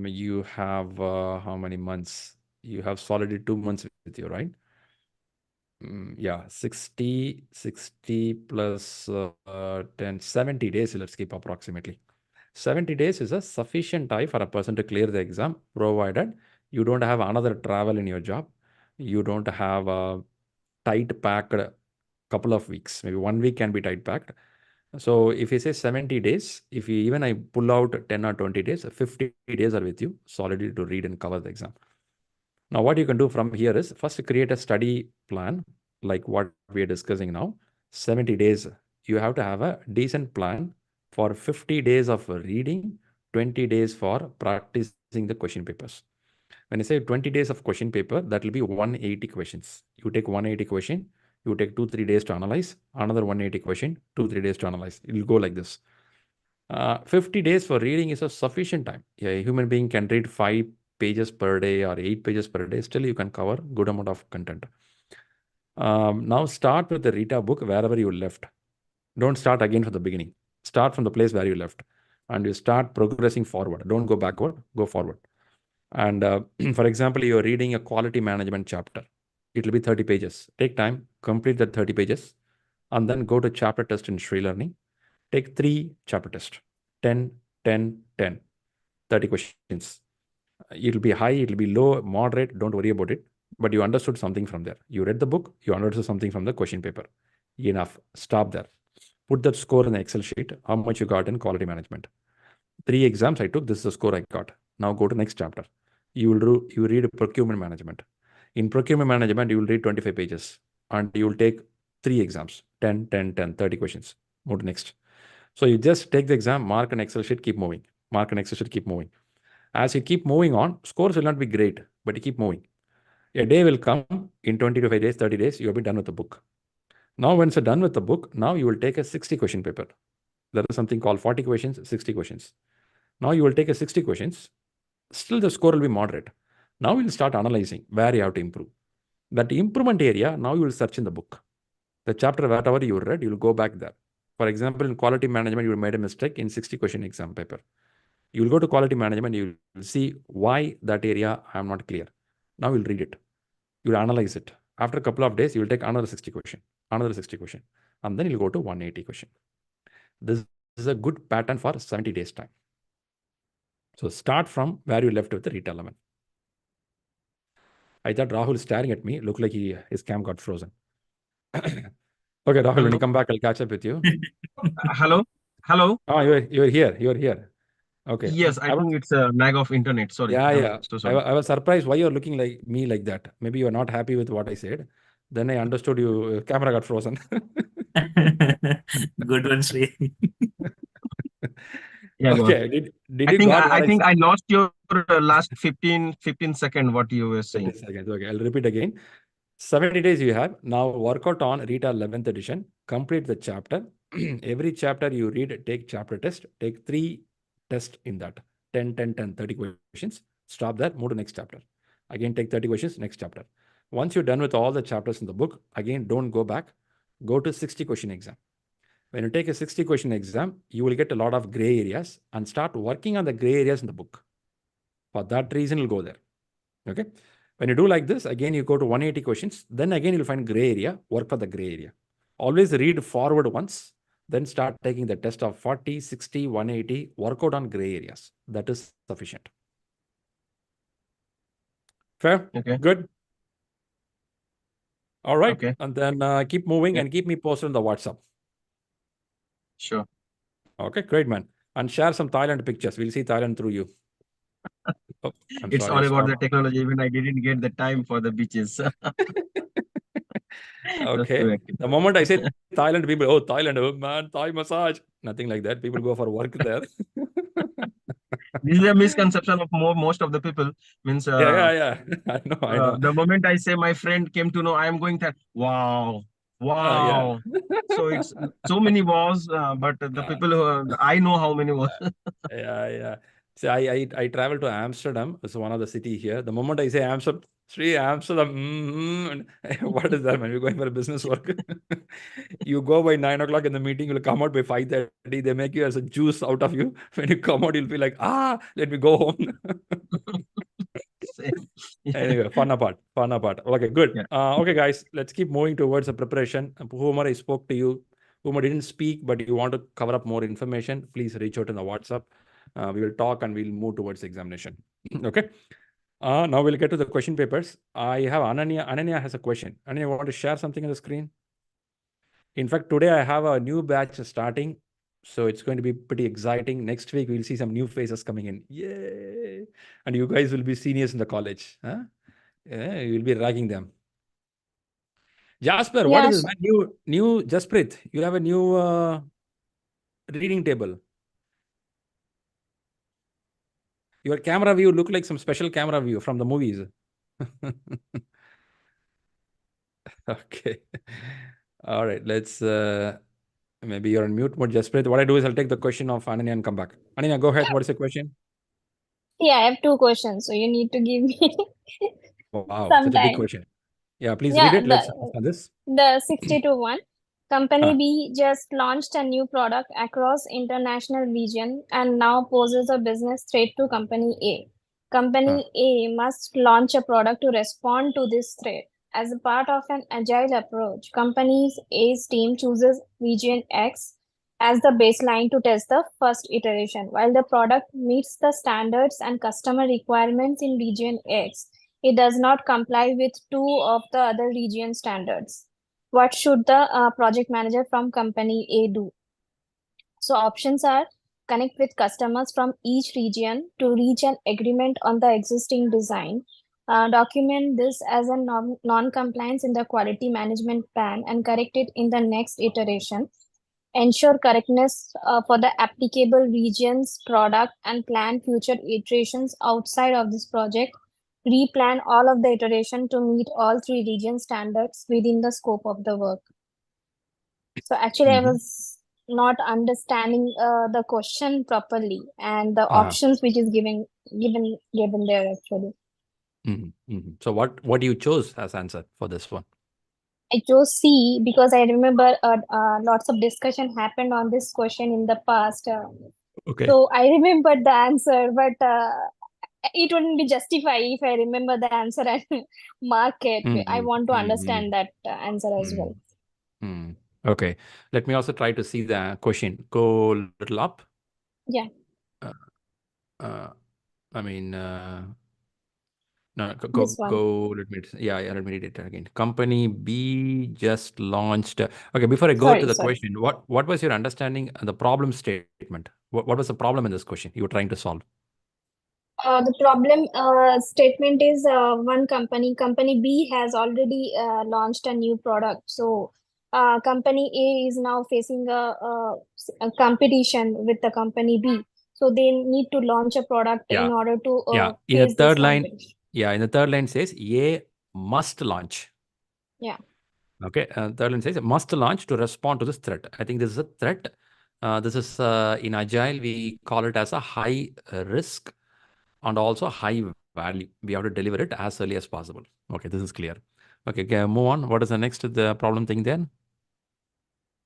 you have how many months? You have solidly 2 months with you, right? Yeah, 60 plus 10, 70 days, let's keep approximately. 70 days is a sufficient time for a person to clear the exam, provided you don't have another travel in your job. You don't have a tight packed couple of weeks. Maybe 1 week can be tight packed. So if you say 70 days, if you even I pull out 10 or 20 days, 50 days are with you solidly to read and cover the exam. Now, what you can do from here is first create a study plan like what we are discussing now. 70 days, you have to have a decent plan for 50 days of reading, 20 days for practicing the question papers. When I say 20 days of question paper, that will be 180 questions. You take 180 question, you take 2-3 days to analyze, another 180 question, 2-3 days to analyze. It will go like this. 50 days for reading is a sufficient time. A human being can read 5 pages per day or 8 pages per day. Still, you can cover good amount of content. Now start with the Rita book wherever you left. Don't start again from the beginning. Start from the place where you left. And you start progressing forward. Don't go backward, go forward. And for example, you're reading a quality management chapter. It will be 30 pages. Take time, complete that 30 pages, and then go to chapter test in ShriLearning. Take 3 chapter tests, 10, 10, 10, 30 questions. It'll be high, it'll be low, moderate, don't worry about it. But you understood something from there. You read the book, you understood something from the question paper. Enough, stop there. Put that score in the Excel sheet, how much you got in quality management. 3 exams I took, this is the score I got. Now go to next chapter. You read procurement management. In procurement management, you will read 25 pages and you will take 3 exams, 10, 10, 10, 30 questions. Move to next. So you just take the exam, mark an Excel sheet, keep moving. Mark an Excel sheet, keep moving. As you keep moving on, scores will not be great, but you keep moving. A day will come in 25 days, 30 days, you will be done with the book. Now, once you're done with the book, now you will take a 60 question paper. There is something called 40 questions, 60 questions. Now you will take a 60 questions. Still the score will be moderate. Now we'll start analyzing where you have to improve. That improvement area, now you will search in the book. The chapter, whatever you read, you will go back there. For example, in quality management, you made a mistake in 60 question exam paper. You will go to quality management, you will see why that area I am not clear. Now you'll read it. You'll analyze it. After a couple of days, you will take another 60 question, and then you'll go to 180 question. This is a good pattern for 70 days time. So start from where you left with the retail element. I thought Rahul is staring at me. Looked like his cam got frozen. Okay, Rahul, Hello. when you come back, I'll catch up with you. Hello. Oh, you're here. Okay. Yes, I think it's a lag of internet. Sorry. Yeah. I'm so sorry. I was surprised why you're looking like me like that. Maybe you're not happy with what I said. Then I understood your camera got frozen. Good one, Shri. Yeah, go on. Okay. Did I you think got what I think said? I lost your last 15 second what you were 30 saying. seconds. Okay, I'll repeat again. 70 days you have. Now work out on retail 11th edition. Complete the chapter. Every chapter you read, take chapter test. Take 3 tests in that. 10, 30 questions. Stop there, move to next chapter. Again, take 30 questions, next chapter. Once you're done with all the chapters in the book, again, don't go back. Go to 60 question exam. When you take a 60 question exam, you will get a lot of gray areas and start working on the gray areas in the book. For that reason, you'll go there. Okay. When you do like this, again, you go to 180 questions. Then again, you'll find gray area, work for the gray area. Always read forward once, then start taking the test of 40, 60, 180, work out on gray areas. That is sufficient. Fair? Okay. Good. All right. Okay. And then keep moving Yeah. and keep me posted on the WhatsApp. Sure. Okay, great, man. And share some Thailand pictures. We'll see Thailand through you. Oh, I'm It's sorry, all I about the stopped. technology. Even I didn't get the time for the beaches. Okay. The moment I say Thailand, people, oh, Thailand, oh man, Thai massage. Nothing like that. People go for work there. This is a misconception of most of the people. Means Yeah. I know. the moment I say my friend came to know I am going there, wow. Yeah. So it's so many wars, but the people who I know how many wars. Yeah. See, I travel to Amsterdam. It's one of the city here. The moment I say Amsterdam, Shri, Amsterdam, what is that, man? We're going for a business work. You go by 9 o'clock in the meeting, you'll come out by 5:30. They make you as a juice out of you. When you come out, you'll be like, let me go home. Anyway, fun apart. Okay, good. Yeah. Okay, guys, let's keep moving towards the preparation. Whomever I spoke to you, whomever didn't speak, but you want to cover up more information, please reach out in the WhatsApp. We will talk and we'll move towards examination. Okay. Now we'll get to the question papers. I have Ananya. Ananya has a question. Ananya, want to share something on the screen? In fact, today I have a new batch starting. So it's going to be pretty exciting. Next week, we'll see some new faces coming in. Yay! And you guys will be seniors in the college. Huh? Yeah, you'll be ragging them. Jasper, what is this, man? New Jasprit, you have a new reading table. Your camera view look like some special camera view from the movies. Okay. All right, let's maybe you're on mute mode, Jasprit. What I do is I'll take the question of Ananya and come back. Ananya, go ahead. What is the question? Yeah, I have 2 questions, so you need to give me Wow, some such a big time. question. Yeah, please Yeah, read it. Let's understand this. the 62 Company B just launched a new product across international region and now poses a business threat to Company A. Company A must launch a product to respond to this threat. As a part of an agile approach, Company A's team chooses region X as the baseline to test the first iteration. While the product meets the standards and customer requirements in region X, it does not comply with 2 of the other region standards. What should the project manager from Company A do? So options are connect with customers from each region to reach an agreement on the existing design, document this as a non-compliance in the quality management plan and correct it in the next iteration, ensure correctness for the applicable regions, product, and plan future iterations outside of this project, replan all of the iteration to meet all 3 region standards within the scope of the work. So actually, I was not understanding the question properly and the Ah. options which is given there actually. So what do you chose as answer for this one? I chose C because I remember lots of discussion happened on this question in the past. Okay. So I remembered the answer, but it wouldn't be justified if I remember the answer and mark it. I want to understand that answer as well. Okay. Let me also try to see the question. Go a little up. Yeah. I mean, no, This one. let me, let me read it again. Company B just launched. Okay, before I go to the question, what was your understanding of the problem statement? What was the problem in this question you were trying to solve? The problem statement is company B has already launched a new product. So company A is now facing a competition with the company B. So they need to launch a product in order to In the face third this line, competition. in the third line says A must launch. Yeah. Okay, third line says must launch to respond to this threat. I think this is a threat. This is in Agile, we call it as a high risk and also high value. We have to deliver it as early as possible. Okay, this is clear. Okay, move on. What is the next problem thing then?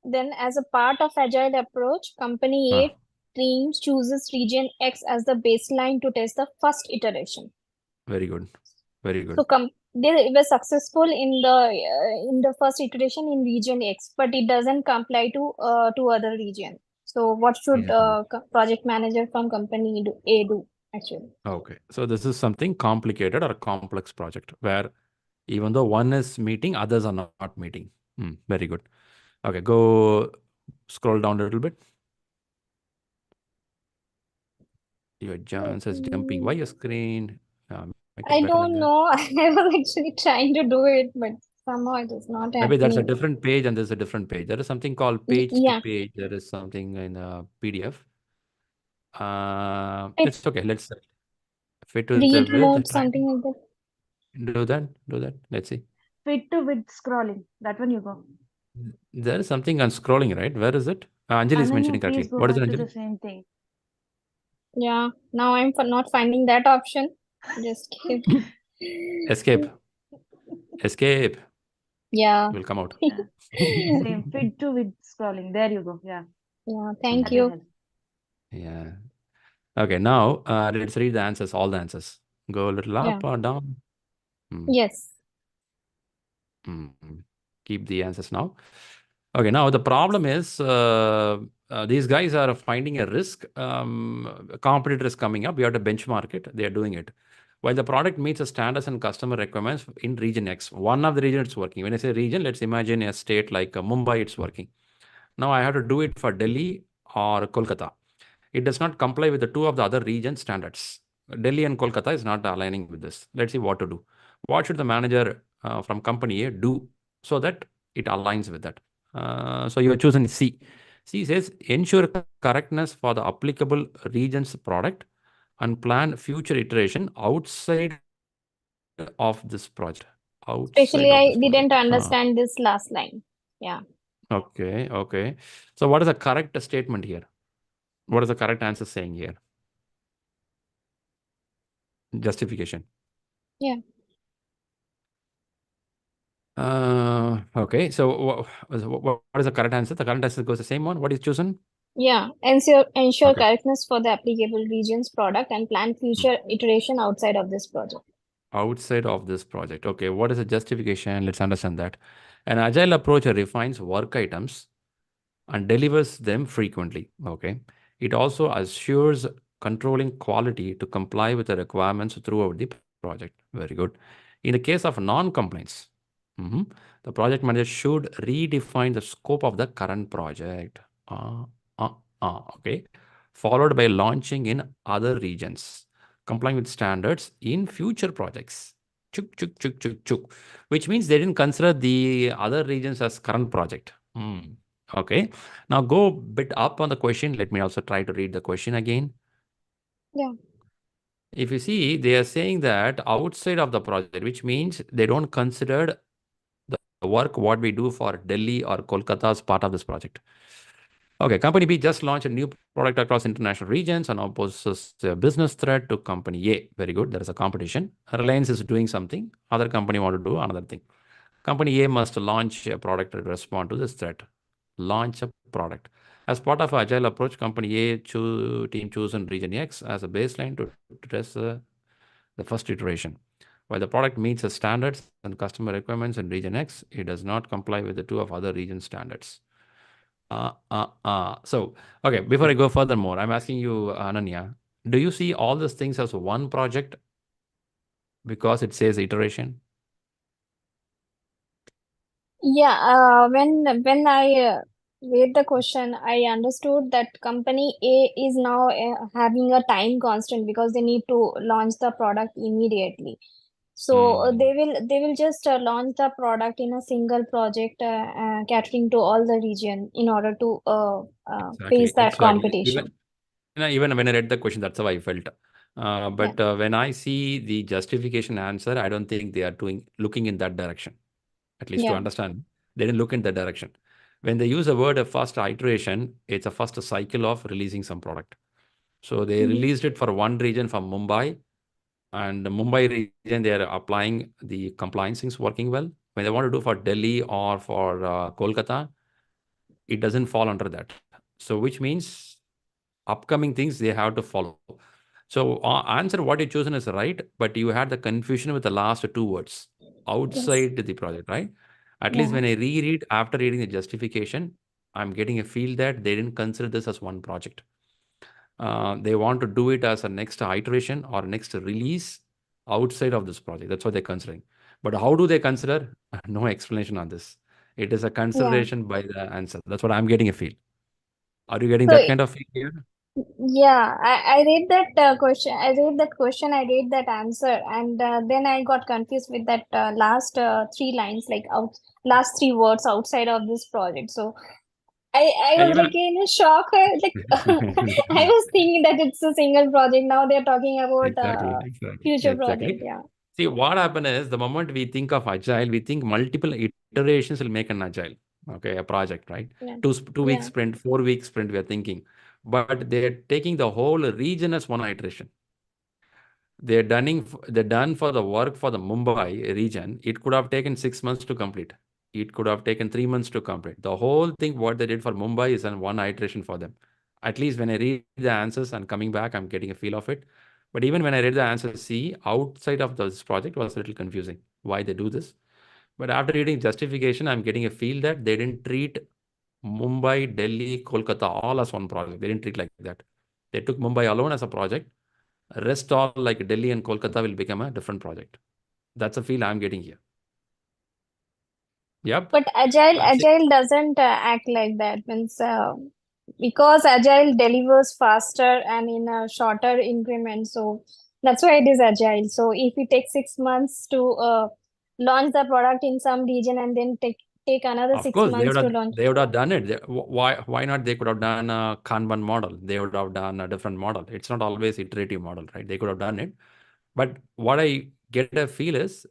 Then as a part of Agile approach, company A team chooses region X as the baseline to test the first iteration. Very good. Very good. So they were successful in the first iteration in region X, but it doesn't comply to other region. So what should project manager from company A do actually? Okay, so this is something complicated or a complex project where even though one is meeting, others are not meeting. Very good. Okay, go scroll down a little bit. Your John says jumping. Why your screen? I don't know. I was actually trying to do it, but somehow it is not happening. Maybe that's a different page and there's a different page. There is something called page to page. There is something in a PDF. It's okay. Let's fit with the width. Something like that. Do that. Let's see. Fit to width scrolling. That one you go. There is something on scrolling, right? Where is it? Anjali is mentioning correctly. What is it, Anjali? The same thing. Yeah, now I'm not finding that option. Just escape. Yeah. Will come out. Same fit to width scrolling. There you go. Yeah. Yeah. Thank you. Yeah. Okay. Now let's read the answers. All the answers. Go a little up or down. Yes. Keep the answers now. Okay, now the problem is these guys are finding a risk. A competitor is coming up. We have to benchmark it. They are doing it. While the product meets the standards and customer requirements in region X, one of the regions it's working. When I say region, let's imagine a state like Mumbai, it's working. Now I have to do it for Delhi or Kolkata. It does not comply with the two of the other region standards. Delhi and Kolkata is not aligning with this. Let's see what to do. What should the manager from company A do so that it aligns with that? So you are choosing C. C says ensure correctness for the applicable region's product and plan future iteration outside of this project. Especially, I didn't understand this last line. Yeah. Okay. So what is the correct statement here? What is the correct answer saying here? Justification. Yeah. Okay. So what is the correct answer? The correct answer goes the same one. What is chosen? Yeah. Ensure correctness for the applicable region's product and plan future iteration outside of this project. Outside of this project. Okay. What is the justification? Let's understand that. An agile approach refines work items and delivers them frequently. Okay. It also assures controlling quality to comply with the requirements throughout the project. Very good. In the case of non-compliance, the project manager should redefine the scope of the current project. Okay. Followed by launching in other regions, complying with standards in future projects. Which means they didn't consider the other regions as current project. Okay. Now go a bit up on the question. Let me also try to read the question again. Yeah. If you see, they are saying that outside of the project, which means they don't consider the work what we do for Delhi or Kolkata as part of this project. Okay, company B just launched a new product across international regions and now poses a business threat to company A. Very good. There is a competition. Reliance is doing something. Other company want to do another thing. Company A must launch a product to respond to this threat. Launch a product. As part of Agile approach, company A team chosen region X as a baseline to test the first iteration. While the product meets the standards and customer requirements in region X, it does not comply with the two of other region standards. So, okay, before I go furthermore, I'm asking you, Ananya, do you see all these things as one project because it says iteration? Yeah, when I read the question, I understood that company A is now having a time constant because they need to launch the product immediately. So they will just launch the product in a single project, catering to all the region in order to face that competition. Even when I read the question, that's how I felt. But when I see the justification answer, I don't think they are looking in that direction. At least to understand, they didn't look in that direction. When they use a word of first iteration, it's a first cycle of releasing some product. So they released it for one region from Mumbai, and the Mumbai region, they are applying the compliance things working well. When they want to do for Delhi or for Kolkata, it doesn't fall under that. So which means upcoming things they have to follow. So answer what you chosen is right, but you had the confusion with the last two words outside the project, right? At least when I reread after reading the justification, I'm getting a feel that they didn't consider this as one project. They want to do it as a next iteration or next release outside of this project. That's what they're considering. But how do they consider? No explanation on this. It is a consideration by the answer. That's what I'm getting a feel. Are you getting So that kind of feel here? yeah, I read that question. I read that question. I read that answer, and then I got confused with that last three lines, like last three words outside of this project. So I was like in a shock. Like I was thinking that it's a single project. Now they're talking about future project. Yeah. See, what happened is the moment we think of agile, we think multiple iterations will make an agile. Okay, a project, right? Yeah. 2 week sprint, 4 week sprint, we are thinking. But they're taking the whole region as one iteration. They're done for the work for the Mumbai region. It could have taken 6 months to complete. It could have taken 3 months to complete. The whole thing, what they did for Mumbai is an one iteration for them. At least when I read the answers and coming back, I'm getting a feel of it. But even when I read the answers, see, outside of this project was a little confusing. Why they do this? But after reading justification, I'm getting a feel that they didn't treat Mumbai, Delhi, Kolkata all as one project. They didn't treat like that. They took Mumbai alone as a project. Rest all like Delhi and Kolkata will become a different project. That's a feel I'm getting here. Yep. But agile doesn't act like that. Means because agile delivers faster and in a shorter increment. So that's why it is agile. So if it takes 6 months to launch the product in some region and then take another Of 6 course, months to launch. they would have done it. Why not? They could have done a Kanban model. They would have done a different model. It's not always iterative model, right? They could have done it. But what I get a feel is,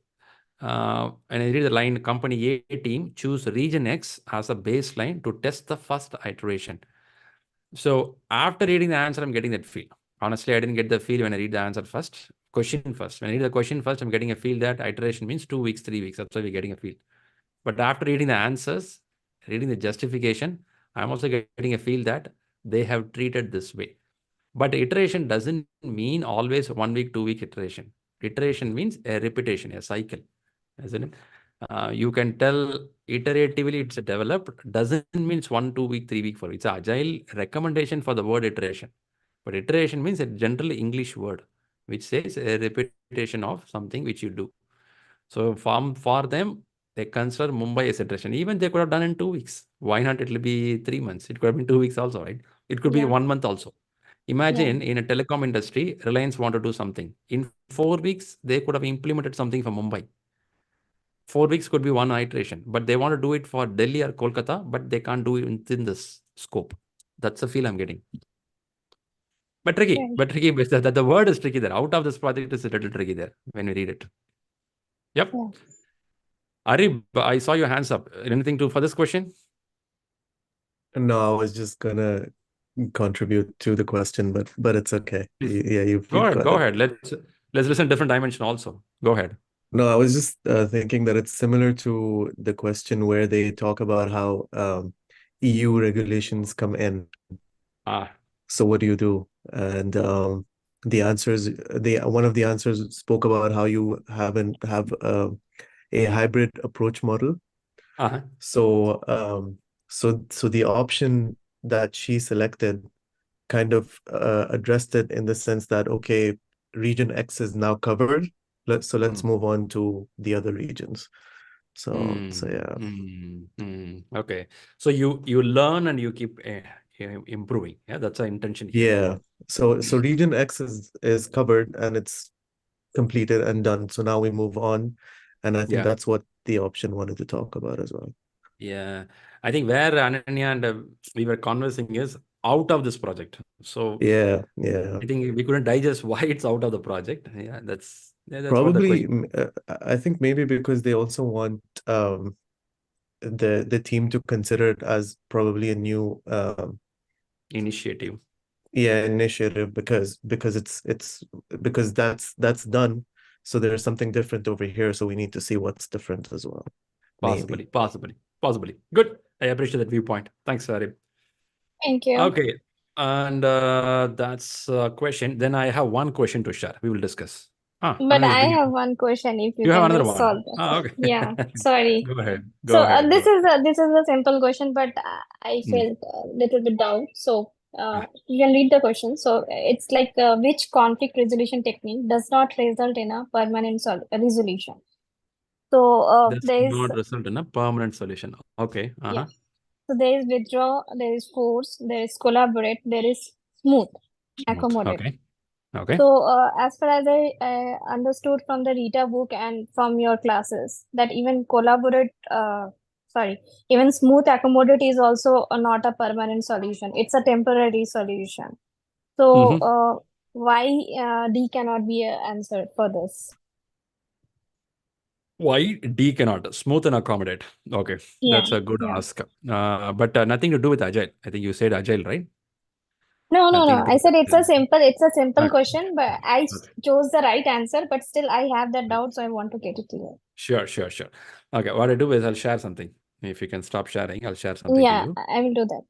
and I read the line, company A team choose region X as a baseline to test the first iteration. So after reading the answer, I'm getting that feel. Honestly, I didn't get the feel when I read the answer first. Question first. When I read the question first, I'm getting a feel that iteration means 2 weeks, 3 weeks. That's why we're getting a feel. But after reading the answers, reading the justification, I'm also getting a feel that they have treated this way. But iteration doesn't mean always 1 week, 2 week iteration. Iteration means a repetition, a cycle, isn't it? You can tell iteratively it's developed, doesn't mean it's 1, 2 week, 3 week, 4 week. It's an agile recommendation for the word iteration. But iteration means a general English word, which says a repetition of something which you do. So for them, they consider Mumbai as iteration. Even they could have done in 2 weeks. Why not? It will be 3 months. It could have been 2 weeks also, right? It could be 1 month also. Imagine in a telecom industry, Reliance want to do something. In 4 weeks, they could have implemented something for Mumbai. 4 weeks could be one iteration, but they want to do it for Delhi or Kolkata, but they can't do it within this scope. That's the feel I'm getting. But tricky, that the word is tricky there. Out of this project is a little tricky there when we read it. Yep. Arib, I saw your hands up. Anything for this question? No, I was just gonna contribute to the question, but it's okay. Please. Yeah, you've Go got ahead. Let's listen different dimension also. Go ahead. No, I was just thinking that it's similar to the question where they talk about how EU regulations come in. So what do you do? And the answers, one of the answers spoke about how you have a hybrid approach model. So so the option that she selected kind of addressed it in the sense that, okay, region X is now covered. Let's move on to the other regions. So yeah. Okay. So you learn and you keep improving. Yeah, that's our intention here. Yeah. So region X is covered and it's completed and done. So now we move on. And I think that's what the option wanted to talk about as well. Yeah. I think where Ananya and we were conversing is out of this project. So yeah. I think we couldn't digest why it's out of the project. Yeah, that's probably. I think maybe because they also want the team to consider it as probably a new initiative. Yeah, initiative because that's done. So there's something different over here. So we need to see what's different as well. Possibly. Good. I appreciate that viewpoint. Thanks, Arif. Thank you. Okay. And that's a question. Then I have one question to share. We will discuss. But I have one question. If you have can another just one. solve that. Okay. Yeah. Sorry. Go ahead. This is a simple question, but I felt a little bit down. So you can read the question. So it's like which conflict resolution technique does not result in a permanent resolution? So there is not result in a permanent solution. Okay. Yeah. So there is withdraw, there is force, there is collaborate, there is smooth, accommodate. Okay. So as far as I understood from the Rita book and from your classes, that even even smooth accommodate is also not a permanent solution. It's a temporary solution. So why D cannot be an answer for this? Why D cannot smooth and accommodate? Okay, that's a good ask. But nothing to do with Agile. I think you said Agile, right? No. I said it's a simple question, but I chose the right answer, but still I have that doubt, so I want to get it clear. Sure. Okay, what I do is I'll share something. If you can stop sharing, I'll share something to you. I will do that.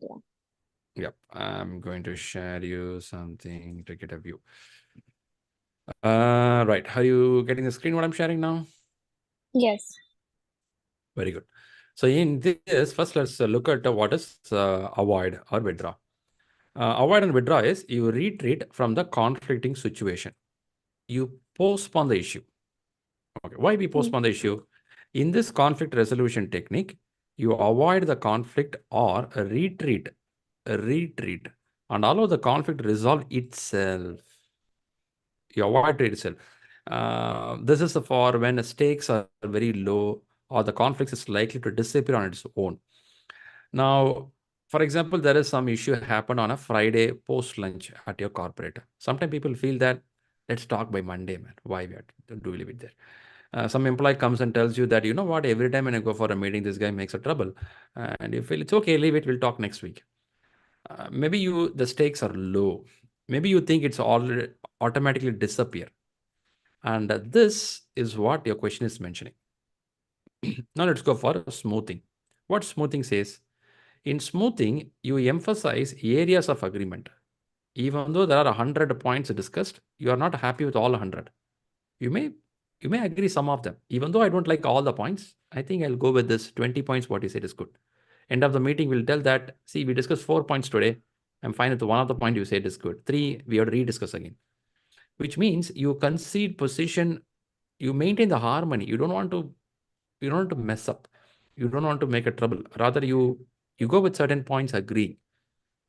Yep, I'm going to share you something to get a view. Right, are you getting the screen what I'm sharing now? Yes. Very good. So in this, first let's look at what is avoid or withdraw. Avoid and withdraw is you retreat from the conflicting situation. You postpone the issue. Okay, why we postpone the issue? In this conflict resolution technique, you avoid the conflict or retreat and allow the conflict to resolve itself. You avoid it itself. This is for when the stakes are very low or the conflict is likely to disappear on its own. Now, for example, there is some issue happen on a Friday post lunch at your corporate. Sometimes people feel that let's talk by Monday, man. Why we have to do leave it there? Some employee comes and tells you that, you know what, every time when I go for a meeting, this guy makes a trouble. And you feel it's okay, leave it, we'll talk next week. Maybe the stakes are low. Maybe you think it's already automatically disappear. And this is what your question is mentioning. Now let's go for smoothing. What smoothing says? In smoothing, you emphasize areas of agreement. Even though there are 100 points discussed, you are not happy with all 100. You may agree some of them. Even though I don't like all the points, I think I'll go with this 20 points. What you said is good. End of the meeting, we'll tell that, see, we discussed 4 points today. I'm fine with one of the point you said is good. 3, we have to rediscuss again. Which means you concede position, you maintain the harmony. You don't want to mess up. You don't want to make a trouble. Rather, you go with certain points, agree.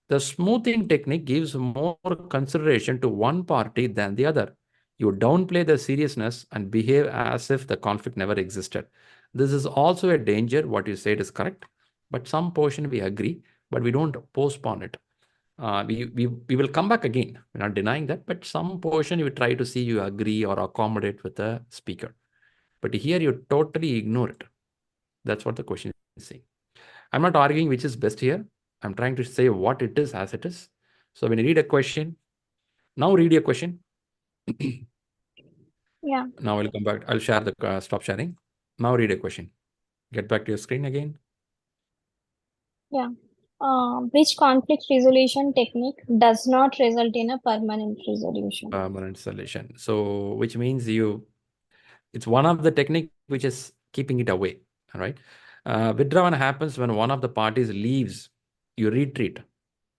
The smoothing technique gives more consideration to one party than the other. You downplay the seriousness and behave as if the conflict never existed. This is also a danger. What you said is correct, but some portion we agree, but we don't postpone it. We will come back again. We're not denying that, but some portion you try to see you agree or accommodate with the speaker. But here you totally ignore it. That's what the question is saying. I'm not arguing which is best here. I'm trying to say what it is as it is. So when you read a question, now read your question. Yeah. Now I'll come back. I'll share the stop sharing. Now read a question. Get back to your screen again. Yeah. Which conflict resolution technique does not result in a permanent resolution? Permanent solution. So which means it's one of the technique which is keeping it away. All right. Withdrawal happens when one of the parties leaves. You retreat.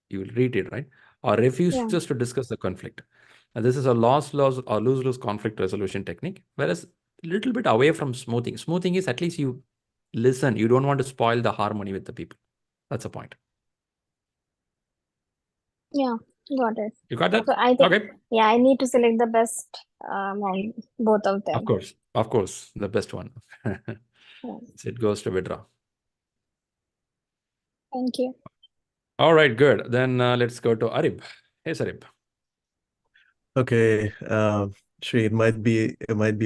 You will retreat, right? Or refuses to discuss the conflict. And this is a loss-loss or lose-lose conflict resolution technique. Whereas a little bit away from smoothing. Smoothing is at least you listen. You don't want to spoil the harmony with the people. That's the point. Yeah, got it. You got that? So I think, okay. Yeah, I need to select the best among both of them. Of course, the best one. So it goes to withdraw. Thank you. All right, good. Then let's go to Arib. Hey, Arib. Okay, Shri, it might be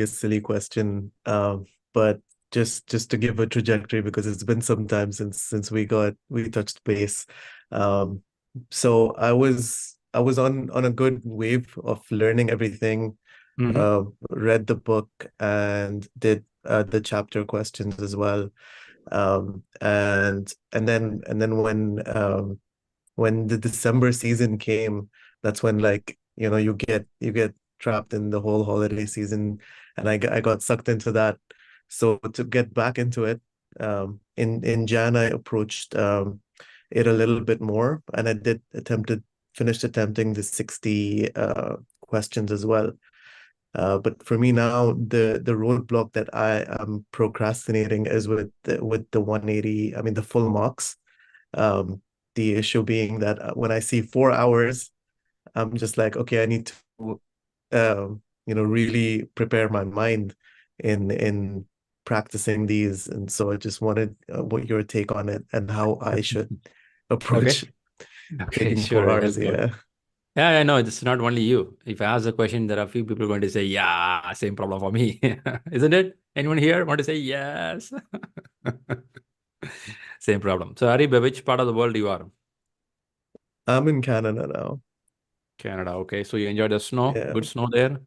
a silly question, but just to give a trajectory, because it's been some time since we touched base. So I was on a good wave of learning everything. Read the book and did the chapter questions as well. And then when the December season came, that's when, like, you get trapped in the whole holiday season, and I got sucked into that. So to get back into it, in Jan I approached it a little bit more, and I finished attempting the 60 questions as well. But for me now, the roadblock that I am procrastinating is with the 180, I mean the full mocks. The issue being that when I see 4 hours, I'm just like, okay, I need to really prepare my mind in practicing these. And so I just wanted what your take on it and how I should approach taking sure, 4 hours. Yeah, I know it's not only you. If I ask a question, there are a few people going to say, yeah, same problem for me. Isn't it? Anyone here want to say yes? Same problem. So Arib, which part of the world you are? I'm in Canada now. Canada, okay. So you enjoy the snow? Yeah. Good snow there?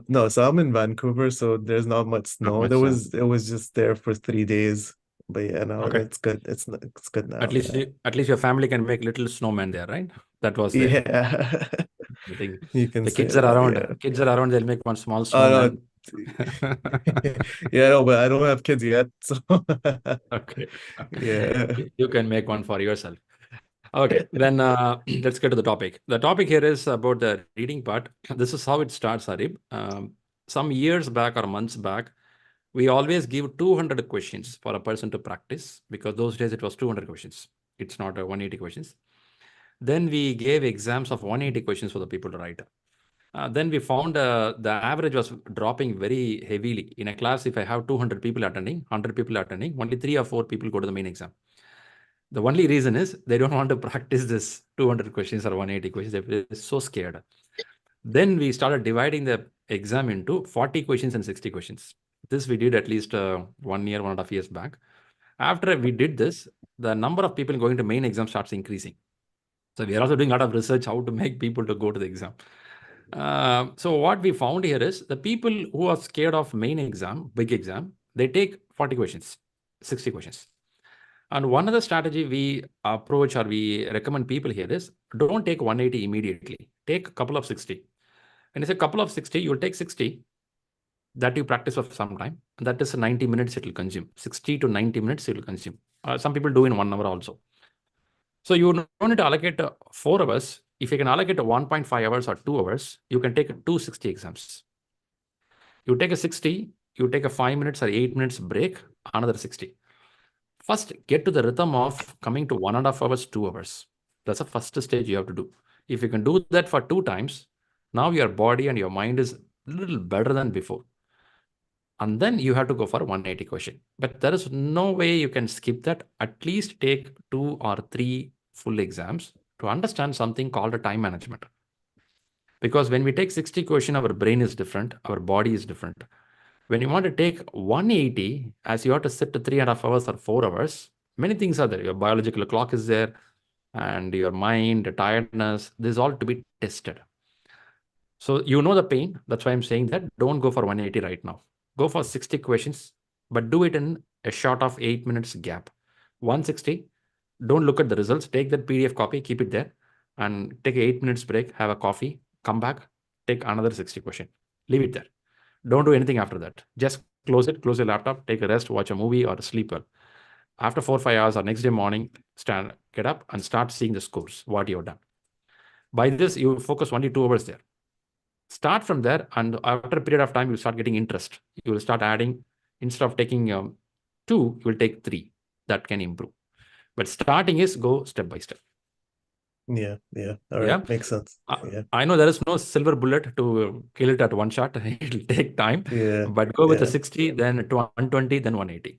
No, so I'm in Vancouver, so there's not much snow. It was just there for 3 days. But yeah, no, it's good. It's good now. At least your family can make little snowman there, right? That was there. Yeah. I think you can the say kids are that, around. yeah. Kids are around, they'll make one small snowman. Yeah, no, but I don't have kids yet, so okay. Yeah. You can make one for yourself. Okay, then let's get to the topic. The topic here is about the reading part. This is how it starts, Arib. Some years back or months back, we always give 200 questions for a person to practice, because those days it was 200 questions. It's not 180 questions. Then we gave exams of 180 questions for the people to write. Then we found the average was dropping very heavily. In a class, if I have 200 people attending, 100 people attending, only 3 or 4 people go to the main exam. The only reason is they don't want to practice this 200 questions or 180 questions. They're so scared. Then we started dividing the exam into 40 questions and 60 questions. This we did at least 1 year, 1.5 years back. After we did this, the number of people going to main exam starts increasing. So we are also doing a lot of research how to make people to go to the exam. So what we found here is the people who are scared of main exam, big exam, they take 40 questions, 60 questions. And one other strategy we approach or we recommend people here is don't take 180 immediately. Take a couple of 60. When it's a couple of 60, you'll take 60 that you practice for some time. And that is 90 minutes it will consume. 60 to 90 minutes it will consume. Some people do in 1 hour also. So you don't need to allocate 4 hours. If you can allocate 1.5 hours or 2 hours, you can take 260 exams. You take a 60, you take a 5 minutes or 8 minutes break, another 60. First, get to the rhythm of coming to 1.5 hours, 2 hours. That's the first stage you have to do. If you can do that for 2 times, now your body and your mind is a little better than before. And then you have to go for 180 question. But there is no way you can skip that. At least take 2 or 3 full exams to understand something called a time management. Because when we take 60 question, our brain is different, our body is different. When you want to take 180, as you have to sit to 3.5 hours or 4 hours, Many things are there. Your biological clock is there, and your mind, the tiredness, this is all to be tested. So you know the pain. That's why I'm saying that don't go for 180 right now. Go for 60 questions, but do it in a short of 8 minutes gap. 160, don't look at the results. Take that PDF copy, keep it there, and take a 8 minutes break, have a coffee, come back, take another 60 question. Leave it there. Don't do anything after that. Just close it, close your laptop, take a rest, watch a movie or sleep well. After 4 or 5 hours or next day morning, get up and start seeing the scores, what you've done. By this, you focus only 2 hours there. Start from there, and after a period of time, you'll start getting interest. You will start adding, instead of taking 2, you will take 3. That can improve. But starting is go step by step. Yeah. All right. Makes sense. I know there is no silver bullet to kill it at one shot. It'll take time. But go with the 60, then to 120, then 180.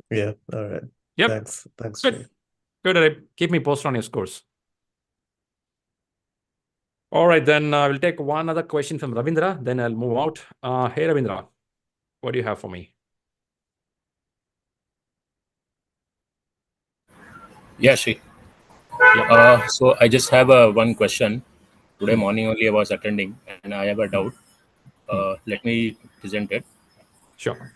Yeah. All right. Yep. Thanks, Good. Shri. Good. Keep me posted on your scores. All right, then we'll take one other question from Ravindra, then I'll move out. Hey, Ravindra, what do you have for me? Yeah, Shri. So I just have one question. Today morning only I was attending and I have a doubt. Let me present it. Sure.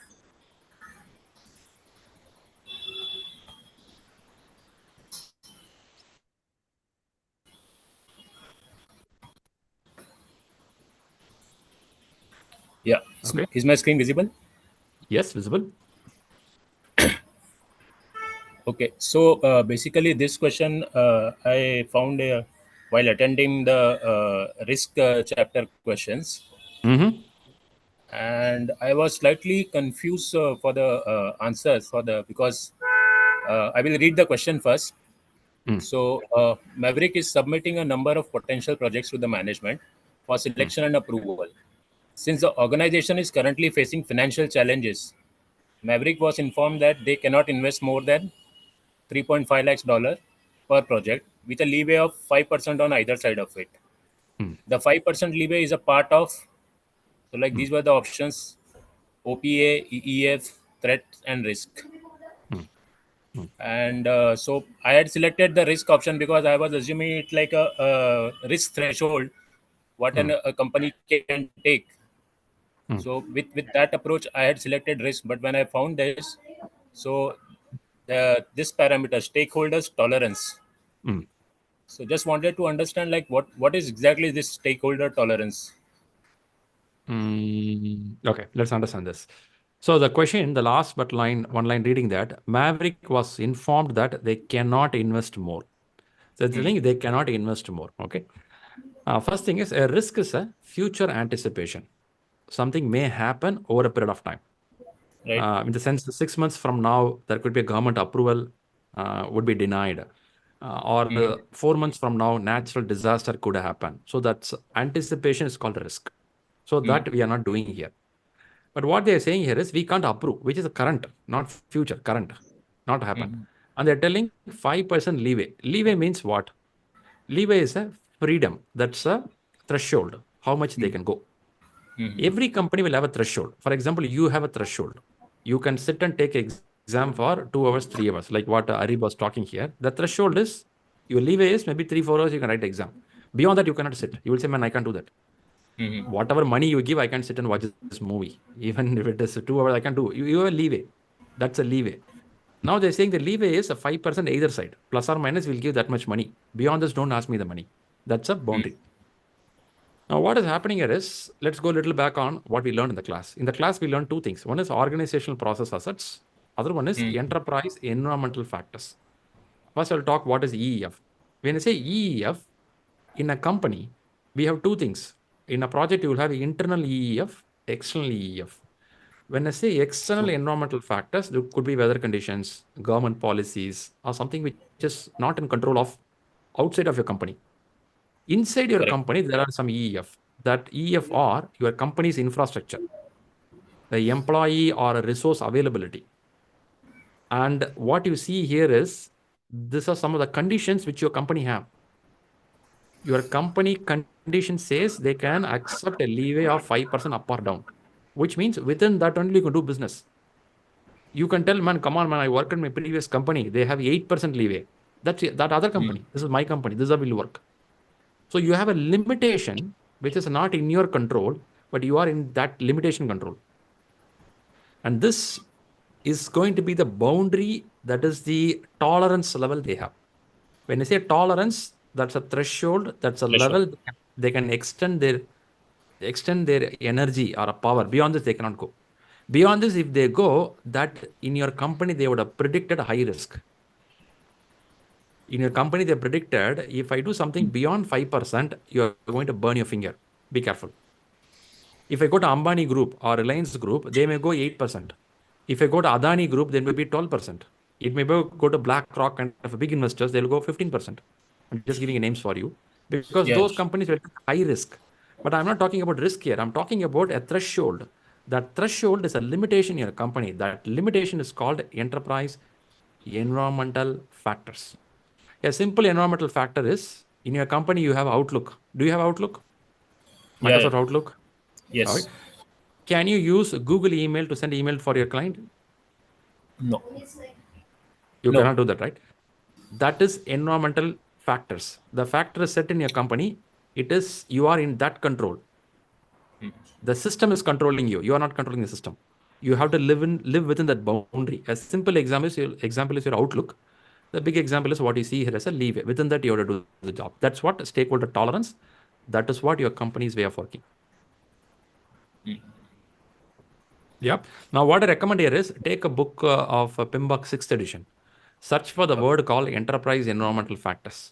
Yeah. Okay. Is my screen visible? Yes, visible. Okay. So basically this question I found while attending the risk chapter questions. And I was slightly confused for the answers because I will read the question first. So Maverick is submitting a number of potential projects to the management for selection and approval. Since the organization is currently facing financial challenges, Maverick was informed that they cannot invest more than $3.5 lakhs per project with a leeway of 5% on either side of it. The 5% leeway is a part of, so like these were the options: OPA, EEF, threat, and risk. And so I had selected the risk option because I was assuming it like a risk threshold, what a company can take. So with that approach, I had selected risk. But when I found this, so this parameter, stakeholders tolerance. So just wanted to understand like what is exactly this stakeholder tolerance? Okay, let's understand this. So the question, the last but one line reading that, Maverick was informed that they cannot invest more. So the thing, they cannot invest more. Okay. First thing is, a risk is a future anticipation. Something may happen over a period of time. Right. In the sense, 6 months from now, there could be a government approval would be denied. Or 4 months from now, natural disaster could happen. So that's anticipation is called risk. So that we are not doing here. But what they are saying here is we can't approve, which is a current, not future, current, not happen. And they're telling 5% leeway. Leeway means what? Leeway is a freedom. That's a threshold, how much they can go. Every company will have a threshold. For example, you have a threshold. You can sit and take exam for 2 hours, 3 hours, like what Arib was talking here. The threshold is, your leeway is maybe 3-4 hours you can write exam. Beyond that, you cannot sit. You will say, man, I can't do that. Whatever money you give, I can sit and watch this movie. Even if it is 2 hours, I can do. You have a leeway. That's a leeway. Now they're saying the leeway is a 5% either side. Plus or minus, we'll give that much money. Beyond this, don't ask me the money. That's a boundary. Now, what is happening here is, let's go a little back on what we learned in the class. In the class, we learned 2 things. One is organizational process assets. Other one is enterprise environmental factors. First, I'll talk what is EEF. When I say EEF, in a company, we have 2 things. In a project, you will have internal EEF, external EEF. When I say external environmental factors, there could be weather conditions, government policies, or something which is not in control of outside of your company. Inside your company, there are some EEF. That EEF are your company's infrastructure, the employee or resource availability. And what you see here is, these are some of the conditions which your company have. Your company condition says they can accept a leeway of 5% up or down, which means within that only you can do business. You can tell, man, come on, man, I worked in my previous company. They have 8% leeway. That's it, that other company. This is my company. This is how it will work. So you have a limitation which is not in your control, but you are in that limitation control. And this is going to be the boundary, that is the tolerance level they have. When I say tolerance, that's a threshold, that's a level they can extend their energy or a power. Beyond this, they cannot go. Beyond this, if they go, that in your company, they would have predicted a high risk. In your company, they predicted, if I do something beyond 5%, you're going to burn your finger. Be careful. If I go to Ambani Group or Reliance Group, they may go 8%. If I go to Adani Group, they may be 12%. It may go to BlackRock kind of big investors, they'll go 15%. I'm just giving names for you. Because those companies will take high risk. But I'm not talking about risk here. I'm talking about a threshold. That threshold is a limitation in your company. That limitation is called enterprise environmental factors. A simple environmental factor is, in your company, you have Outlook. Do you have Outlook? Microsoft Outlook? Yes. All right. Can you use Google email to send email for your client? No. You cannot do that, right? That is environmental factors. The factor is set in your company. It is, you are in that control. The system is controlling you. You are not controlling the system. You have to live within that boundary. A simple example is your Outlook. The big example is what you see here as a leeway. Within that, you have to do the job. That's what stakeholder tolerance. That is what your company's way of working. Yep. Now, what I recommend here is take a book of PMBOK 6th edition. Search for the word called enterprise environmental factors.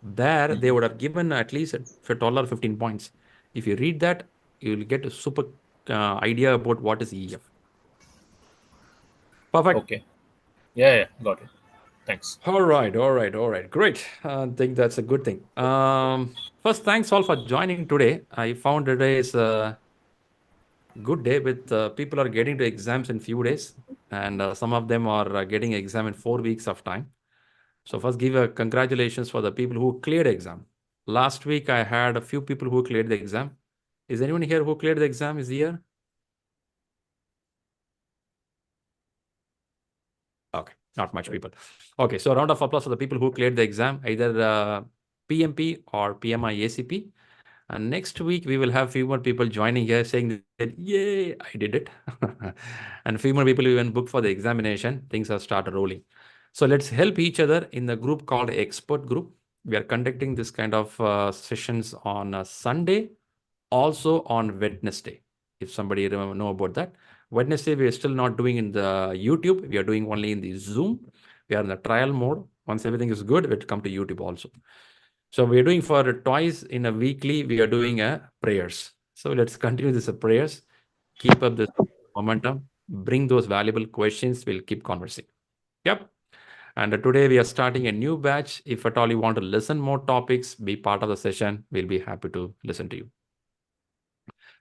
There, they would have given at least for 12 or 15 points. If you read that, you will get a super idea about what is EF. Perfect. Okay. Yeah, got it. Thanks. All right. Great. I think that's a good thing. First, thanks all for joining today. I found today is a good day with people are getting to exams in few days, and some of them are getting exam in 4 weeks of time. So first, give a congratulations for the people who cleared exam. Last week, I had a few people who cleared the exam. Is anyone here who cleared the exam is here? Okay, not much people. Okay, so a round of applause for the people who cleared the exam, either PMP or PMI-ACP. And next week, we will have few more people joining here saying that, yay, I did it. And a few more people even booked for the examination. Things have started rolling. So let's help each other in the group called Expert Group. We are conducting this kind of sessions on Sunday, also on Wednesday. If somebody know about that. Wednesday, we are still not doing in the YouTube. We are doing only in the Zoom. We are in the trial mode. Once everything is good, we'll come to YouTube also. So we are doing for twice in a weekly, we are doing prayers. So let's continue this prayers. Keep up this momentum. Bring those valuable questions. We'll keep conversing. Yep. And today we are starting a new batch. If at all you want to listen more topics, be part of the session, we'll be happy to listen to you.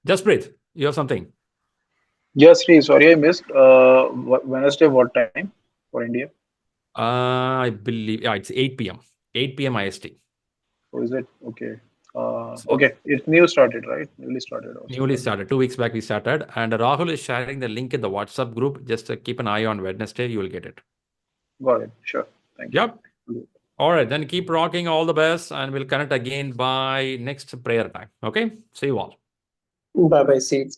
Jasprit, you have something? Yes, Shri, sorry I missed. Wednesday, what time for India? I believe it's 8 p.m. 8 p.m. IST. Oh, is it? Okay. Okay, it's newly started, right? Newly started. Also. Newly started. 2 weeks back we started. And Rahul is sharing the link in the WhatsApp group. Just keep an eye on Wednesday. You will get it. Got it. Sure. Thank you. Yep. All right. Then keep rocking. All the best. And we'll connect again by next prayer time. Okay. See you all. Bye-bye. See you.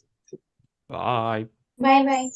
Bye. Bye-bye.